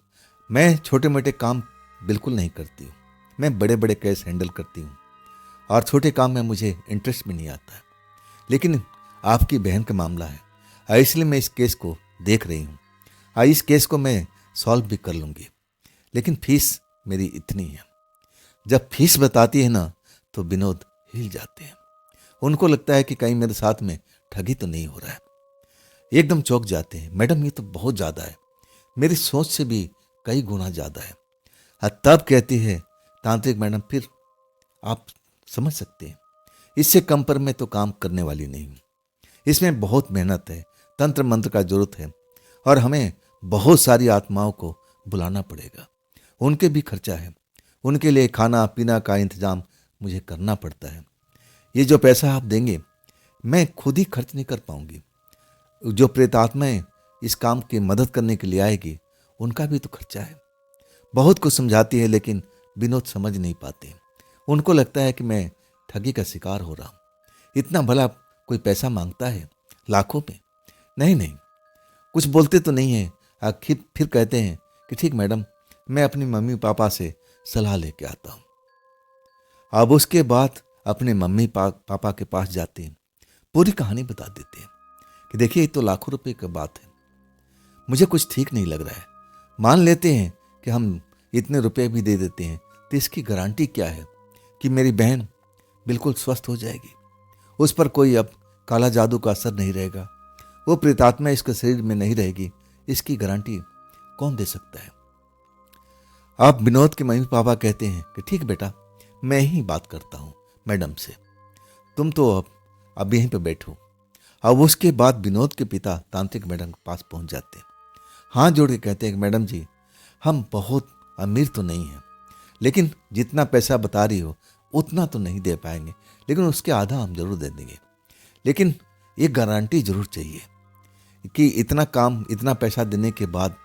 मैं छोटे मोटे काम बिल्कुल नहीं करती हूँ, मैं बड़े बड़े केस हैंडल करती हूँ और छोटे काम में मुझे इंटरेस्ट भी नहीं आता है। लेकिन आपकी बहन का मामला है, इसलिए मैं इस केस को देख रही हूँ और इस केस को मैं सॉल्व भी कर लूँगी, लेकिन फीस मेरी इतनी है। जब फीस बताती है ना तो विनोद हिल जाते हैं। उनको लगता है कि कहीं मेरे साथ में ठगी तो नहीं हो रहा है। एकदम चौंक जाते हैं, मैडम ये तो बहुत ज़्यादा है, मेरी सोच से भी कई गुना ज़्यादा है। तब कहती है तांत्रिक मैडम, फिर आप समझ सकते हैं, इससे कम पर मैं तो काम करने वाली नहीं हूँ। इसमें बहुत मेहनत है, तंत्र मंत्र का जरूरत है और हमें बहुत सारी आत्माओं को बुलाना पड़ेगा। उनके भी खर्चा है, उनके लिए खाना पीना का इंतजाम मुझे करना पड़ता है। ये जो पैसा आप देंगे मैं खुद ही खर्च नहीं कर पाऊंगी। जो प्रेतात्माएं इस काम की मदद करने के लिए आएगी उनका भी तो खर्चा है। बहुत कुछ समझाती है लेकिन विनोद समझ नहीं पाते। उनको लगता है कि मैं ठगी का शिकार हो रहा हूँ। इतना भला कोई पैसा मांगता है लाखों में? नहीं नहीं, कुछ बोलते तो नहीं है। आखिर फिर कहते हैं कि ठीक मैडम, मैं अपनी मम्मी पापा से सलाह लेके आता हूँ। अब उसके बाद अपने मम्मी पापा के पास जाते हैं, पूरी कहानी बता देते हैं कि देखिए, ये तो लाखों रुपए की बात है, मुझे कुछ ठीक नहीं लग रहा है। मान लेते हैं कि हम इतने रुपए भी दे देते हैं तो इसकी गारंटी क्या है कि मेरी बहन बिल्कुल स्वस्थ हो जाएगी, उस पर कोई अब काला जादू का असर नहीं रहेगा, वो प्रेतात्मा इसके शरीर में नहीं रहेगी, इसकी गारंटी कौन दे सकता है? अब विनोद के मम्मी पापा कहते हैं कि ठीक बेटा, मैं ही बात करता हूँ मैडम से, तुम तो अब यहीं पे बैठो। अब उसके बाद विनोद के पिता तांत्रिक मैडम के पास पहुंच जाते हैं, हाथ जोड़ के कहते हैं कि मैडम जी, हम बहुत अमीर तो नहीं हैं, लेकिन जितना पैसा बता रही हो उतना तो नहीं दे पाएंगे, लेकिन उसके आधा हम जरूर दे देंगे। लेकिन एक गारंटी जरूर चाहिए कि इतना काम, इतना पैसा देने के बाद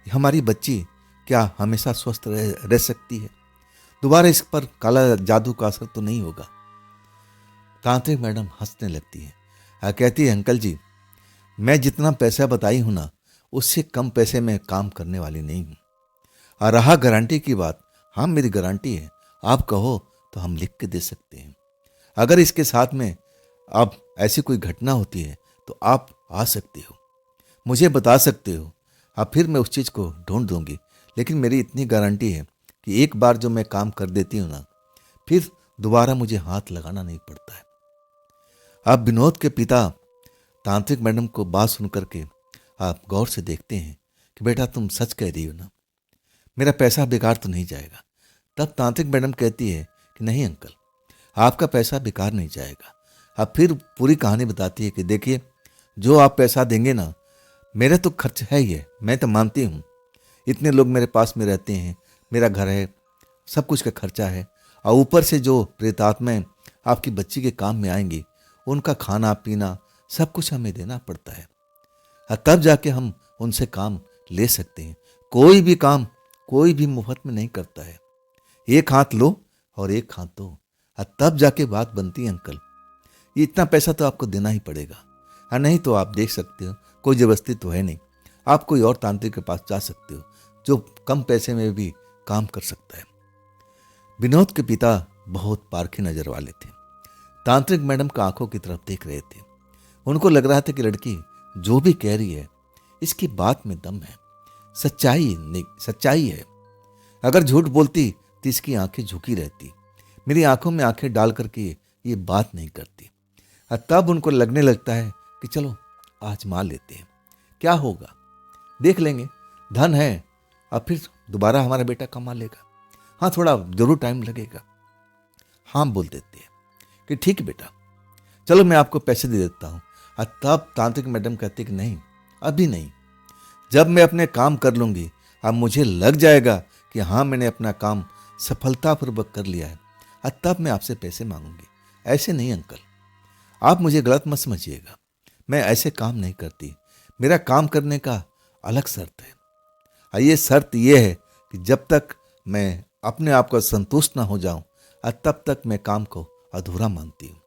हमारी बच्ची क्या हमेशा स्वस्थ रह सकती है? दोबारा इस पर काला जादू का असर तो नहीं होगा? तांत्रिक मैडम हंसने लगती है और कहती है, अंकल जी, मैं जितना पैसा बताई हूं ना, उससे कम पैसे में काम करने वाली नहीं हूं। और रहा गारंटी की बात, हाँ मेरी गारंटी है, आप कहो तो हम लिख के दे सकते हैं। अगर इसके साथ में अब ऐसी कोई घटना होती है तो आप आ सकते हो, मुझे बता सकते हो, अब फिर मैं उस चीज़ को ढूंढ दूंगी। लेकिन मेरी इतनी गारंटी है कि एक बार जो मैं काम कर देती हूँ ना, फिर दोबारा मुझे हाथ लगाना नहीं पड़ता है। अब विनोद के पिता तांत्रिक मैडम को बात सुन करके आप गौर से देखते हैं कि बेटा तुम सच कह रही हो ना, मेरा पैसा बेकार तो नहीं जाएगा। तब तांत्रिक मैडम कहती है कि नहीं अंकल, आपका पैसा बेकार नहीं जाएगा। अब फिर पूरी कहानी बताती है कि देखिए, जो आप पैसा देंगे ना, मेरा तो खर्च है ही है, मैं तो मानती हूँ, इतने लोग मेरे पास में रहते हैं, मेरा घर है, सब कुछ का खर्चा है, और ऊपर से जो प्रेतात्माएं आपकी बच्ची के काम में आएंगी, उनका खाना पीना सब कुछ हमें देना पड़ता है। और तब जाके हम उनसे काम ले सकते हैं। कोई भी काम कोई भी मुफ्त में नहीं करता है। एक हाथ लो और एक हाथ दो, और तब जाके बात बनती है अंकल। ये इतना पैसा तो आपको देना ही पड़ेगा, और नहीं तो आप देख सकते हो, कोई जबरदस्ती तो है नहीं, आप कोई और तांत्रिक के पास जा सकते हो जो कम पैसे में भी काम कर सकता है। विनोद के पिता बहुत पारखी नजर वाले थे। तांत्रिक मैडम का आंखों की तरफ देख रहे थे। उनको लग रहा था कि लड़की जो भी कह रही है, इसकी बात में दम है, सच्चाई है। अगर झूठ बोलती तो इसकी आंखें झुकी रहती, मेरी आंखों में आंखें डाल करके ये बात नहीं करती। और तब उनको लगने लगता है कि चलो आजमा लेते हैं, क्या होगा, देख लेंगे, धन है, अब फिर दोबारा हमारा बेटा कमा लेगा। हाँ थोड़ा जरूर टाइम लगेगा। हाँ बोल देते हैं कि ठीक है बेटा, चलो मैं आपको पैसे दे देता हूँ। और तब तांत्रिक मैडम कहते कि नहीं, अभी नहीं, जब मैं अपने काम कर लूँगी, अब मुझे लग जाएगा कि हाँ मैंने अपना काम सफलतापूर्वक कर लिया है, और तब मैं आपसे पैसे मांगूंगी। ऐसे नहीं अंकल, आप मुझे गलत मत समझिएगा, मैं ऐसे काम नहीं करती, मेरा काम करने का अलग शर्त है। और ये शर्त ये है कि जब तक मैं अपने आप को संतुष्ट ना हो जाऊं, और तब तक मैं काम को अधूरा मानती हूँ।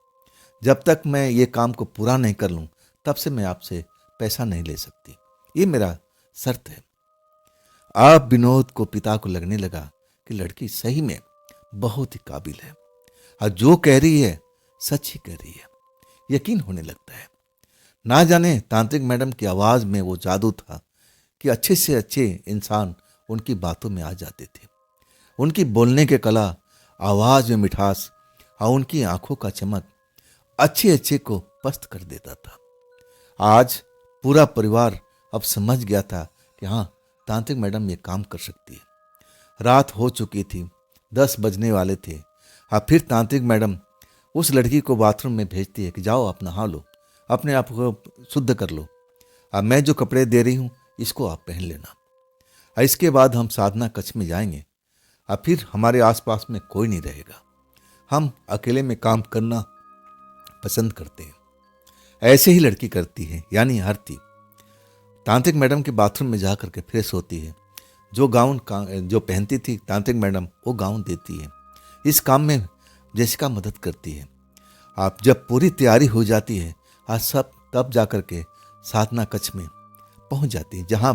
जब तक मैं ये काम को पूरा नहीं कर लूँ, तब से मैं आपसे पैसा नहीं ले सकती, ये मेरा शर्त है। अब विनोद को पिता को लगने लगा कि लड़की सही में बहुत ही काबिल है, और जो कह रही है सच ही कह रही है, यकीन होने लगता है। ना जाने तांत्रिक मैडम की आवाज में वो जादू था कि अच्छे से अच्छे इंसान उनकी बातों में आ जाते थे। उनकी बोलने के कला, आवाज में मिठास और उनकी आंखों का चमक अच्छे अच्छे को पस्त कर देता था। आज पूरा परिवार अब समझ गया था कि हाँ तांत्रिक मैडम ये काम कर सकती है। रात हो चुकी थी, 10 बजने वाले थे। अब फिर तांत्रिक मैडम उस लड़की को बाथरूम में भेजती है कि जाओ आप नहा लो, अपने आप को शुद्ध कर लो, अब मैं जो कपड़े दे रही हूँ इसको आप पहन लेना, और इसके बाद हम साधना कक्ष में जाएंगे। अब फिर हमारे आसपास में कोई नहीं रहेगा, हम अकेले में काम करना पसंद करते हैं। ऐसे ही लड़की करती है, यानी आरती तांत्रिक मैडम के बाथरूम में जाकर के फ्रेश होती है। जो गाउन जो पहनती थी तांत्रिक मैडम, वो गाउन देती है। इस काम में जेसिका मदद करती है। आप जब पूरी तैयारी हो जाती है, आज सब तब जाकर के साधना कक्ष में पहुंच जाती है, जहां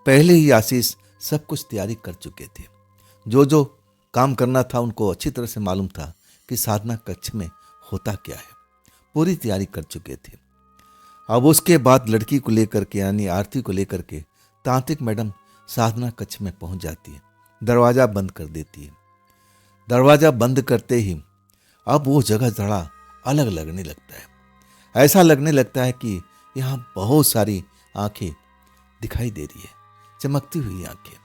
पहले ही आशीष सब कुछ तैयारी कर चुके थे। जो जो काम करना था उनको अच्छी तरह से मालूम था कि साधना कक्ष में होता क्या है, पूरी तैयारी कर चुके थे। अब उसके बाद लड़की को लेकर के, यानी आरती को लेकर के तांत्रिक मैडम साधना कक्ष में पहुंच जाती है। दरवाजा बंद कर देती है। दरवाजा बंद करते ही अब वो जगह जरा अलग लगने लगता है। ऐसा लगने लगता है कि यहाँ बहुत सारी आंखें दिखाई दे रही है, चमकती हुई आंखें।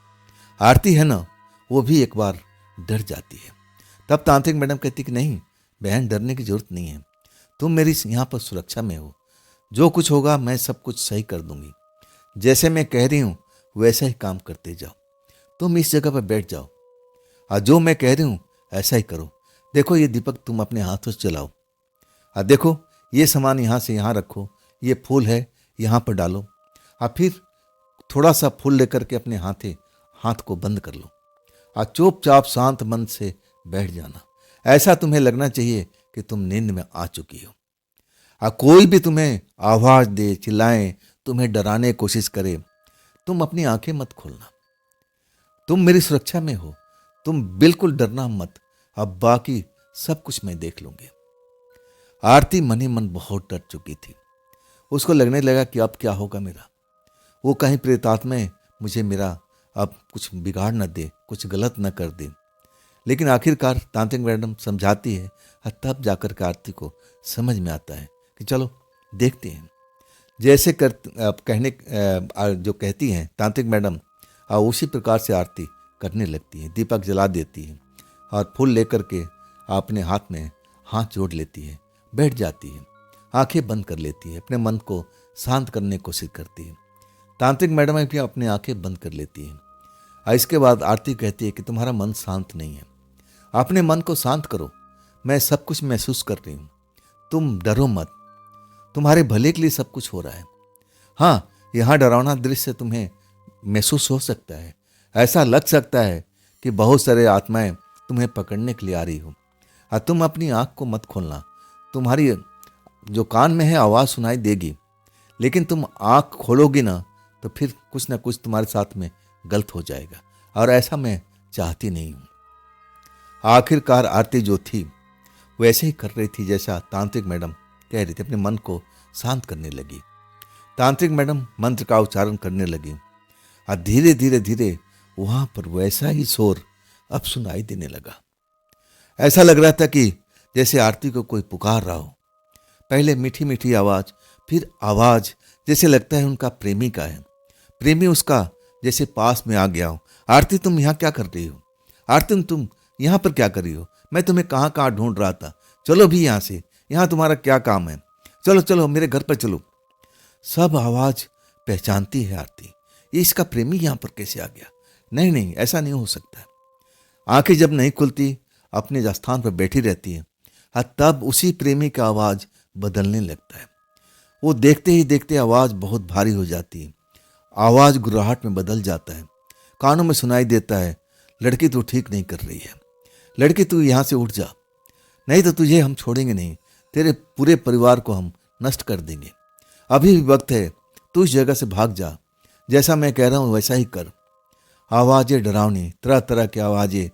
आरती है ना, वो भी एक बार डर जाती है। तब तांत्रिक मैडम कहती कि नहीं बहन, डरने की जरूरत नहीं है, तुम मेरी यहाँ पर सुरक्षा में हो, जो कुछ होगा मैं सब कुछ सही कर दूंगी। जैसे मैं कह रही हूँ वैसा ही काम करते जाओ, तुम इस जगह पर बैठ जाओ और जो मैं कह रही हूँ ऐसा ही करो। देखो ये दीपक तुम अपने हाथों से जलाओ, और देखो ये सामान यहाँ से यहाँ रखो, ये फूल है यहाँ पर डालो, और फिर थोड़ा सा फूल लेकर के अपने हाथ को बंद कर लो और चुपचाप शांत मन से बैठ जाना। ऐसा तुम्हें लगना चाहिए कि तुम नींद में आ चुकी हो। कोई भी तुम्हें आवाज दे, चिल्लाए, तुम्हें डराने की कोशिश करे, तुम अपनी आंखें मत खोलना। तुम मेरी सुरक्षा में हो, तुम बिल्कुल डरना मत। अब बाकी सब कुछ मैं देख लूंगी। आरती मन ही मन बहुत डर चुकी थी। उसको लगने लगा कि अब क्या होगा मेरा। वो कहीं प्रेतात्मा मुझे मेरा अब कुछ बिगाड़ न दे, कुछ गलत न कर दे। लेकिन आखिरकार तांत्रिक मैडम समझाती है और तब जाकर के आरती को समझ में आता है कि चलो देखते हैं। जैसे कर कहने जो कहती हैं तांत्रिक मैडम, उसी प्रकार से आरती करने लगती है। दीपक जला देती है और फूल लेकर के अपने हाथ में हाथ जोड़ लेती है, बैठ जाती है, आंखें बंद कर लेती है, अपने मन को शांत करने की कोशिश करती है। तांत्रिक मैडम भी अपनी आंखें बंद कर लेती है। इसके बाद आरती कहती है कि तुम्हारा मन शांत नहीं है, अपने मन को शांत करो। मैं सब कुछ महसूस कर रही हूँ, तुम डरो मत, तुम्हारे भले के लिए सब कुछ हो रहा है। हाँ, यहाँ डरावना दृश्य तुम्हें महसूस हो सकता है, ऐसा लग सकता है कि बहुत सारे आत्माएं तुम्हें पकड़ने के लिए आ रही हो। तुम अपनी आंख को मत खोलना, तुम्हारी जो कान में है आवाज़ सुनाई देगी, लेकिन तुम आंख खोलोगी ना तो फिर कुछ ना कुछ तुम्हारे साथ में गलत हो जाएगा, और ऐसा मैं चाहती नहीं हूँ। आखिरकार आरती जो थी वैसे ही कर रही थी जैसा तांत्रिक मैडम कह रही थी, अपने मन को शांत करने लगी। तांत्रिक मैडम मंत्र का उच्चारण करने लगी और धीरे धीरे धीरे वहां पर वैसा ही शोर अब सुनाई देने लगा। ऐसा लग रहा था कि जैसे आरती को कोई पुकार रहा हो। पहले मीठी मीठी आवाज, फिर आवाज जैसे लगता है उनका प्रेमी का है। प्रेमी उसका जैसे पास में आ गया हो। आरती तुम यहाँ क्या कर रही हो? आरती तुम यहाँ पर क्या कर रही हो? मैं तुम्हें कहाँ कहाँ ढूंढ रहा था। चलो भी यहाँ से, यहाँ तुम्हारा क्या काम है? चलो चलो मेरे घर पर चलो। सब आवाज पहचानती है आरती, ये इसका प्रेमी यहाँ पर कैसे आ गया? नहीं नहीं, ऐसा नहीं हो सकता है। आंखें जब नहीं खुलती, अपने स्थान पर बैठी रहती है, तब उसी प्रेमी का आवाज बदलने लगता है। वो देखते ही देखते आवाज बहुत भारी हो जाती है, आवाज गुर्राहट में बदल जाता है। कानों में सुनाई देता है, लड़की तू ठीक नहीं कर रही है, लड़की तू यहाँ से उठ जा, नहीं तो तुझे हम छोड़ेंगे नहीं, तेरे पूरे परिवार को हम नष्ट कर देंगे। अभी भी वक्त है, तू इस जगह से भाग जा, जैसा मैं कह रहा हूँ वैसा ही कर। आवाजें डरावनी, तरह तरह की आवाजें,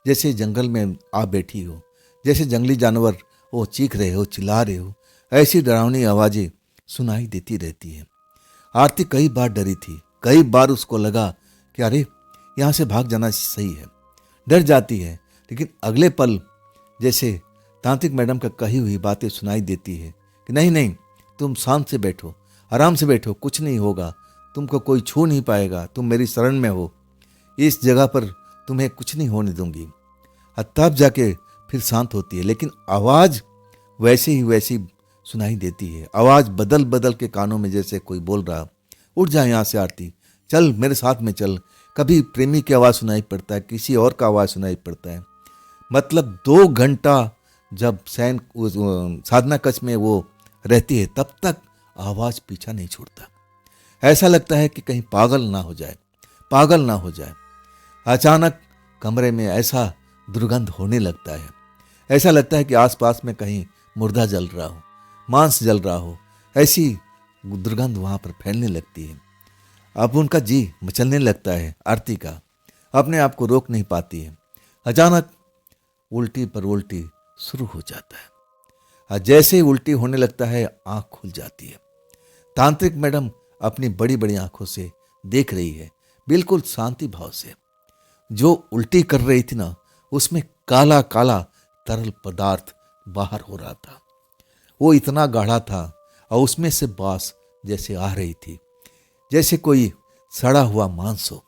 जैसे जंगल में आ बैठी हो, जैसे जंगली जानवर वो चीख रहे हो, चिल्ला रहे हो, ऐसी डरावनी आवाजें सुनाई देती रहती है। आरती कई बार डरी थी, कई बार उसको लगा कि अरे यहाँ से भाग जाना सही है। डर जाती है, लेकिन अगले पल जैसे तांत्रिक मैडम का कही हुई बातें सुनाई देती है कि नहीं नहीं, तुम शांत से बैठो, आराम से बैठो, कुछ नहीं होगा, तुमको कोई छू नहीं पाएगा, तुम मेरी शरण में हो, इस जगह पर तुम्हें कुछ नहीं होने दूंगी। तब जाके फिर शांत होती है, लेकिन आवाज वैसे ही वैसी सुनाई देती है। आवाज बदल बदल के कानों में जैसे कोई बोल रहा, उठ जा यहाँ से आरती, चल मेरे साथ में चल। कभी प्रेमी की आवाज़ सुनाई पड़ता है, किसी और का आवाज़ सुनाई पड़ता है। मतलब 2 घंटा जब साधना कक्ष में वो रहती है, तब तक आवाज़ पीछा नहीं छोड़ता। ऐसा लगता है कि कहीं पागल ना हो जाए, पागल ना हो जाए। अचानक कमरे में ऐसा दुर्गंध होने लगता है, ऐसा लगता है कि आसपास में कहीं मुर्दा जल रहा हो, मांस जल रहा हो, ऐसी दुर्गंध वहाँ पर फैलने लगती है। अब उनका जी मचलने लगता है, आरती का अपने आप को रोक नहीं पाती है। अचानक उल्टी पर उल्टी शुरू हो जाता है, और जैसे ही उल्टी होने लगता है आंख खुल जाती है। तांत्रिक मैडम अपनी बड़ी बड़ी आंखों से देख रही है, बिल्कुल शांति भाव से। जो उल्टी कर रही थी ना, उसमें काला काला तरल पदार्थ बाहर हो रहा था। वो इतना गाढ़ा था और उसमें से बास जैसे आ रही थी, जैसे कोई सड़ा हुआ मांस हो।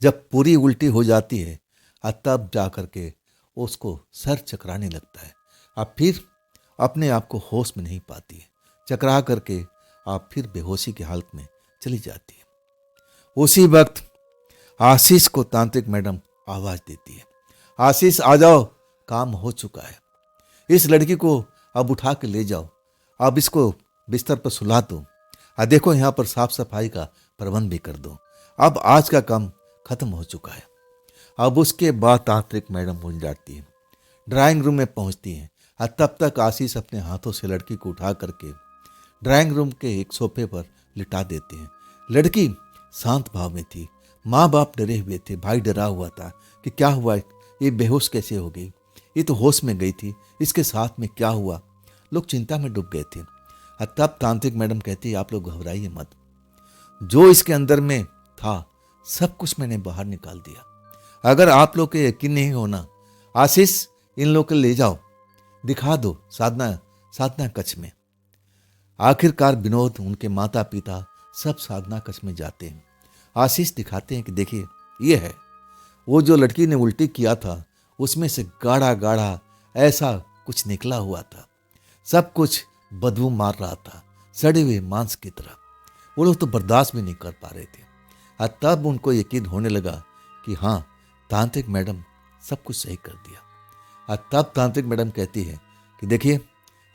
जब पूरी उल्टी हो जाती है तब जा कर के उसको सर चकराने लगता है। अब फिर अपने आप को होश में नहीं पाती है, चकरा करके आप फिर बेहोशी की हालत में चली जाती है। उसी वक्त आशीष को तांत्रिक मैडम आवाज देती है, आशीष आ जाओ, काम हो चुका है, इस लड़की को अब उठा के ले जाओ, अब इसको बिस्तर पर सुला दो, देखो यहाँ पर साफ सफाई का प्रबंध भी कर दो, अब आज का काम खत्म हो चुका है। अब उसके बाद तांत्रिक मैडम भूल जाती है, ड्राइंग रूम में पहुंचती हैं, तब तक आशीष अपने हाथों से लड़की को उठा करके ड्राइंग रूम के एक सोफे पर लिटा देते हैं। लड़की शांत भाव में थी। माँ बाप डरे हुए थे, भाई डरा हुआ था कि क्या हुआ, ये बेहोश कैसे हो गई, ये तो होश में गई थी, इसके साथ में क्या हुआ। लोग चिंता में डूब गए थे। तब तांत्रिक मैडम कहती है, आप लोग घबराइए मत, जो इसके अंदर में था सब कुछ मैंने बाहर निकाल दिया। अगर आप लोग के यकीन नहीं होना, आशीष इन लोग को ले जाओ, दिखा दो साधना कक्ष में। आखिरकार विनोद, उनके माता पिता सब साधना कक्ष में जाते हैं। आशीष दिखाते हैं कि देखिए ये है वो जो लड़की ने उल्टी किया था, उसमें से गाढ़ा गाढ़ा ऐसा कुछ निकला हुआ था। सब कुछ बदबू मार रहा था, सड़े हुए मांस की तरह। वो लोग तो बर्दाश्त भी नहीं कर पा रहे थे। और तब उनको यकीन होने लगा कि हाँ, तांत्रिक मैडम सब कुछ सही कर दिया। और तब तांत्रिक मैडम कहती है कि देखिए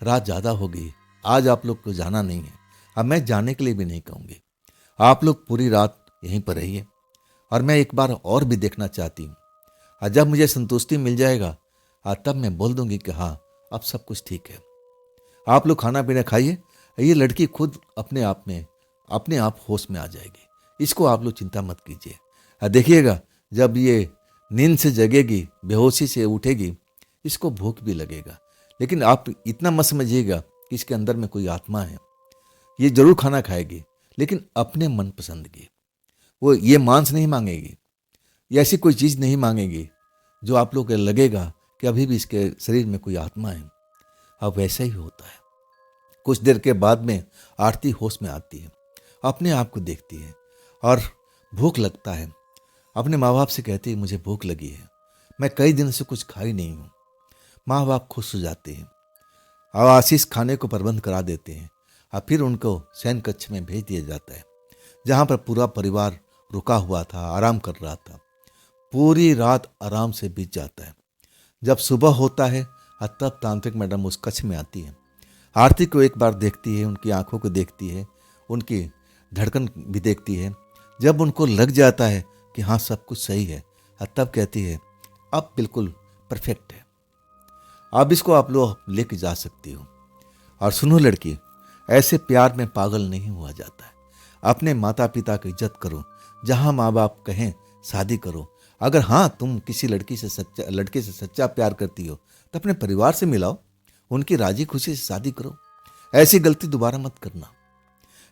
रात ज़्यादा हो गई, आज आप लोग को जाना नहीं है। अब मैं जाने के लिए भी नहीं कहूँगी, आप लोग पूरी रात यहीं पर रहिए और मैं एक बार और भी देखना चाहती हूँ। और जब मुझे संतुष्टि मिल जाएगा तब मैं बोल दूंगी कि हाँ अब सब कुछ ठीक है, आप लोग खाना पीना खाइए। ये लड़की खुद अपने आप होश में आ जाएगी, इसको आप लोग चिंता मत कीजिए। देखिएगा जब ये नींद से जगेगी, बेहोशी से उठेगी, इसको भूख भी लगेगा, लेकिन आप इतना मत समझिएगा कि इसके अंदर में कोई आत्मा है। ये जरूर खाना खाएगी, लेकिन अपने मन पसंद की। वो ये मांस नहीं मांगेगी, ये ऐसी कोई चीज़ नहीं मांगेगी जो आप लोग को लगेगा कि अभी भी इसके शरीर में कोई आत्मा है। अब वैसा ही होता है। कुछ देर के बाद में आरती होश में आती है, अपने आप को देखती है और भूख लगता है। अपने माँ बाप से कहती है मुझे भूख लगी है, मैं कई दिन से कुछ खाई नहीं हूँ। माँ बाप खुश हो जाते हैं और आशीष खाने को प्रबंध करा देते हैं और फिर उनको शयन कक्ष में भेज दिया जाता है, जहाँ पर पूरा परिवार रुका हुआ था, आराम कर रहा था। पूरी रात आराम से बीत जाता है। जब सुबह होता है तब तांत्रिक मैडम उस कक्ष में आती है। आरती को एक बार देखती है, उनकी आंखों को देखती है, उनकी धड़कन भी देखती है। जब उनको लग जाता है कि हाँ सब कुछ सही है, तब कहती है अब बिल्कुल परफेक्ट है, अब इसको आप लोग लेके जा सकती हो। और सुनो लड़की, ऐसे प्यार में पागल नहीं हुआ जाता है। अपने माता पिता की इज्जत करो, जहाँ माँ बाप कहें शादी करो। अगर हाँ तुम किसी लड़के से सच्चा प्यार करती हो तो अपने परिवार से मिलाओ, उनकी राजी खुशी से शादी करो। ऐसी गलती दोबारा मत करना।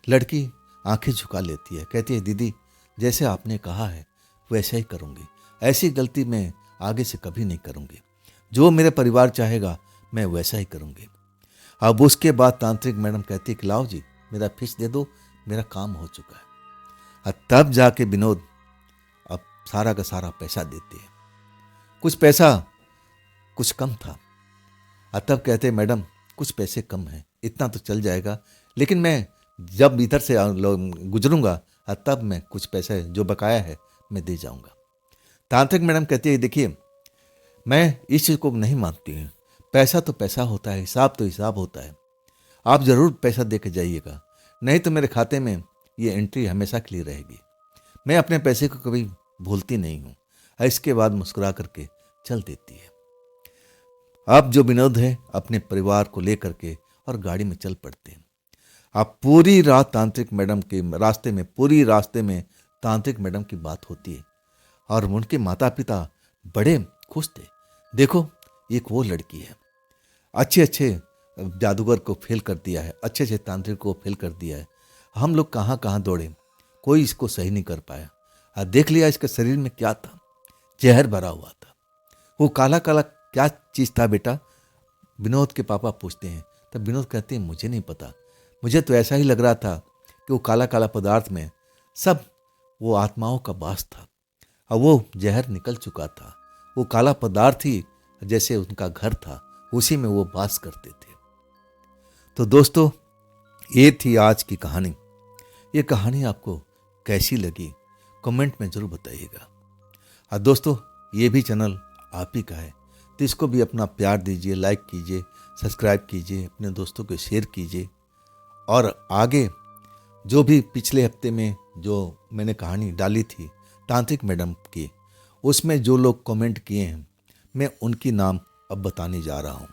लड़की आंखें झुका लेती है, कहती है दीदी जैसे आपने कहा है वैसे ही करूँगी, ऐसी गलती मैं आगे से कभी नहीं करूँगी, जो मेरे परिवार चाहेगा मैं वैसा ही करूँगी। अब उसके बाद तांत्रिक मैडम कहती है कि लाओ जी मेरा फीस दे दो, मेरा काम हो चुका है। और तब जाके विनोद अब सारा का सारा पैसा देते हैं। कुछ पैसा कुछ कम था, और तब कहते मैडम कुछ पैसे कम हैं, इतना तो चल जाएगा, लेकिन मैं जब इधर से गुजरूंगा तब मैं कुछ पैसे जो बकाया है मैं दे जाऊंगा। तांत्रिक मैडम कहती है देखिए मैं इस चीज़ को नहीं मानती हूँ, पैसा तो पैसा होता है, हिसाब तो हिसाब होता है। आप ज़रूर पैसा दे के जाइएगा, नहीं तो मेरे खाते में ये एंट्री हमेशा के लिए रहेगी। मैं अपने पैसे को कभी भूलती नहीं हूँ। इसके बाद मुस्कुरा करके चल देती है। अब जो विनोद है अपने परिवार को लेकर के और गाड़ी में चल पड़ते हैं। अब पूरी रात तांत्रिक मैडम के रास्ते में तांत्रिक मैडम की बात होती है और उनके माता पिता बड़े खुश थे। देखो एक वो लड़की है, अच्छे जादूगर को फेल कर दिया है, अच्छे तांत्रिक को फेल कर दिया है। हम लोग कहाँ कहाँ दौड़े, कोई इसको सही नहीं कर पाया। देख लिया इसके शरीर में क्या था, जहर भरा हुआ था। वो काला काला क्या चीज़ था बेटा, विनोद के पापा पूछते हैं। तब विनोद कहते हैं मुझे नहीं पता, मुझे तो ऐसा ही लग रहा था कि वो काला काला पदार्थ में सब वो आत्माओं का वास था और वो जहर निकल चुका था। वो काला पदार्थ ही जैसे उनका घर था, उसी में वो वास करते थे। तो दोस्तों ये थी आज की कहानी। ये कहानी आपको कैसी लगी कमेंट में ज़रूर बताइएगा। और दोस्तों ये भी चैनल आप ही का है, तो इसको भी अपना प्यार दीजिए, लाइक कीजिए, सब्सक्राइब कीजिए, अपने दोस्तों को शेयर कीजिए। और आगे जो भी पिछले हफ्ते में जो मैंने कहानी डाली थी तांत्रिक मैडम की, उसमें जो लोग कमेंट किए हैं मैं उनकी नाम अब बताने जा रहा हूँ।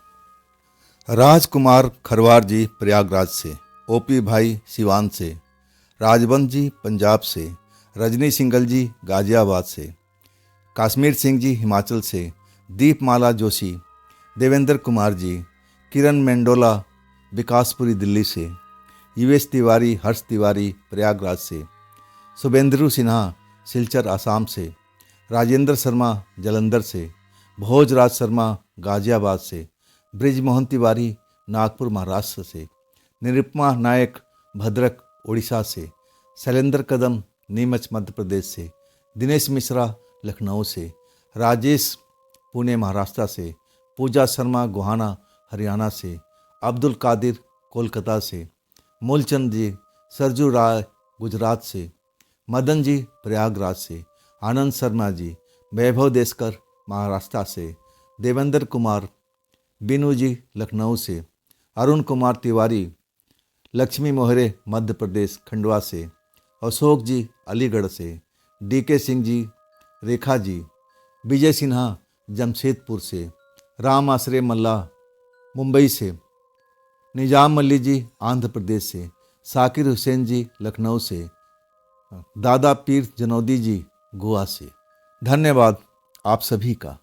राजकुमार खरवार जी प्रयागराज से, ओपी भाई सिवान से, राजबंत जी पंजाब से, रजनी सिंघल जी गाजियाबाद से, कश्मीर सिंह जी हिमाचल से, दीपमाला जोशी, देवेंद्र कुमार जी, किरण मेंडोला विकासपुरी दिल्ली से, यूएस तिवारी हर्ष तिवारी प्रयागराज से, शुभेंद्रु सिन्हा सिलचर आसाम से, राजेंद्र शर्मा जलंधर से, भोजराज शर्मा गाजियाबाद से, ब्रिजमोहन तिवारी नागपुर महाराष्ट्र से, निरुपमा नायक भद्रक उड़ीसा से, शैलेंद्र कदम नीमच मध्य प्रदेश से, दिनेश मिश्रा लखनऊ से, राजेश पुणे महाराष्ट्र से, पूजा शर्मा गोहाना हरियाणा से, अब्दुल कादिर कोलकाता से, मूलचंद जी सरजू राय गुजरात से, मदन जी प्रयागराज से, आनंद शर्मा जी वैभव देशकर महाराष्ट्र से, देवेंद्र कुमार बीनू जी लखनऊ से, अरुण कुमार तिवारी लक्ष्मी मोहरे मध्य प्रदेश खंडवा से, अशोक जी अलीगढ़ से, डीके सिंह जी रेखा जी, विजय सिन्हा जमशेदपुर से, राम आश्रय मल्ला मुंबई से, निजाम मल्ली जी आंध्र प्रदेश से, साकिर हुसैन जी लखनऊ से, दादा पीर जनौदी जी गोवा से। धन्यवाद आप सभी का।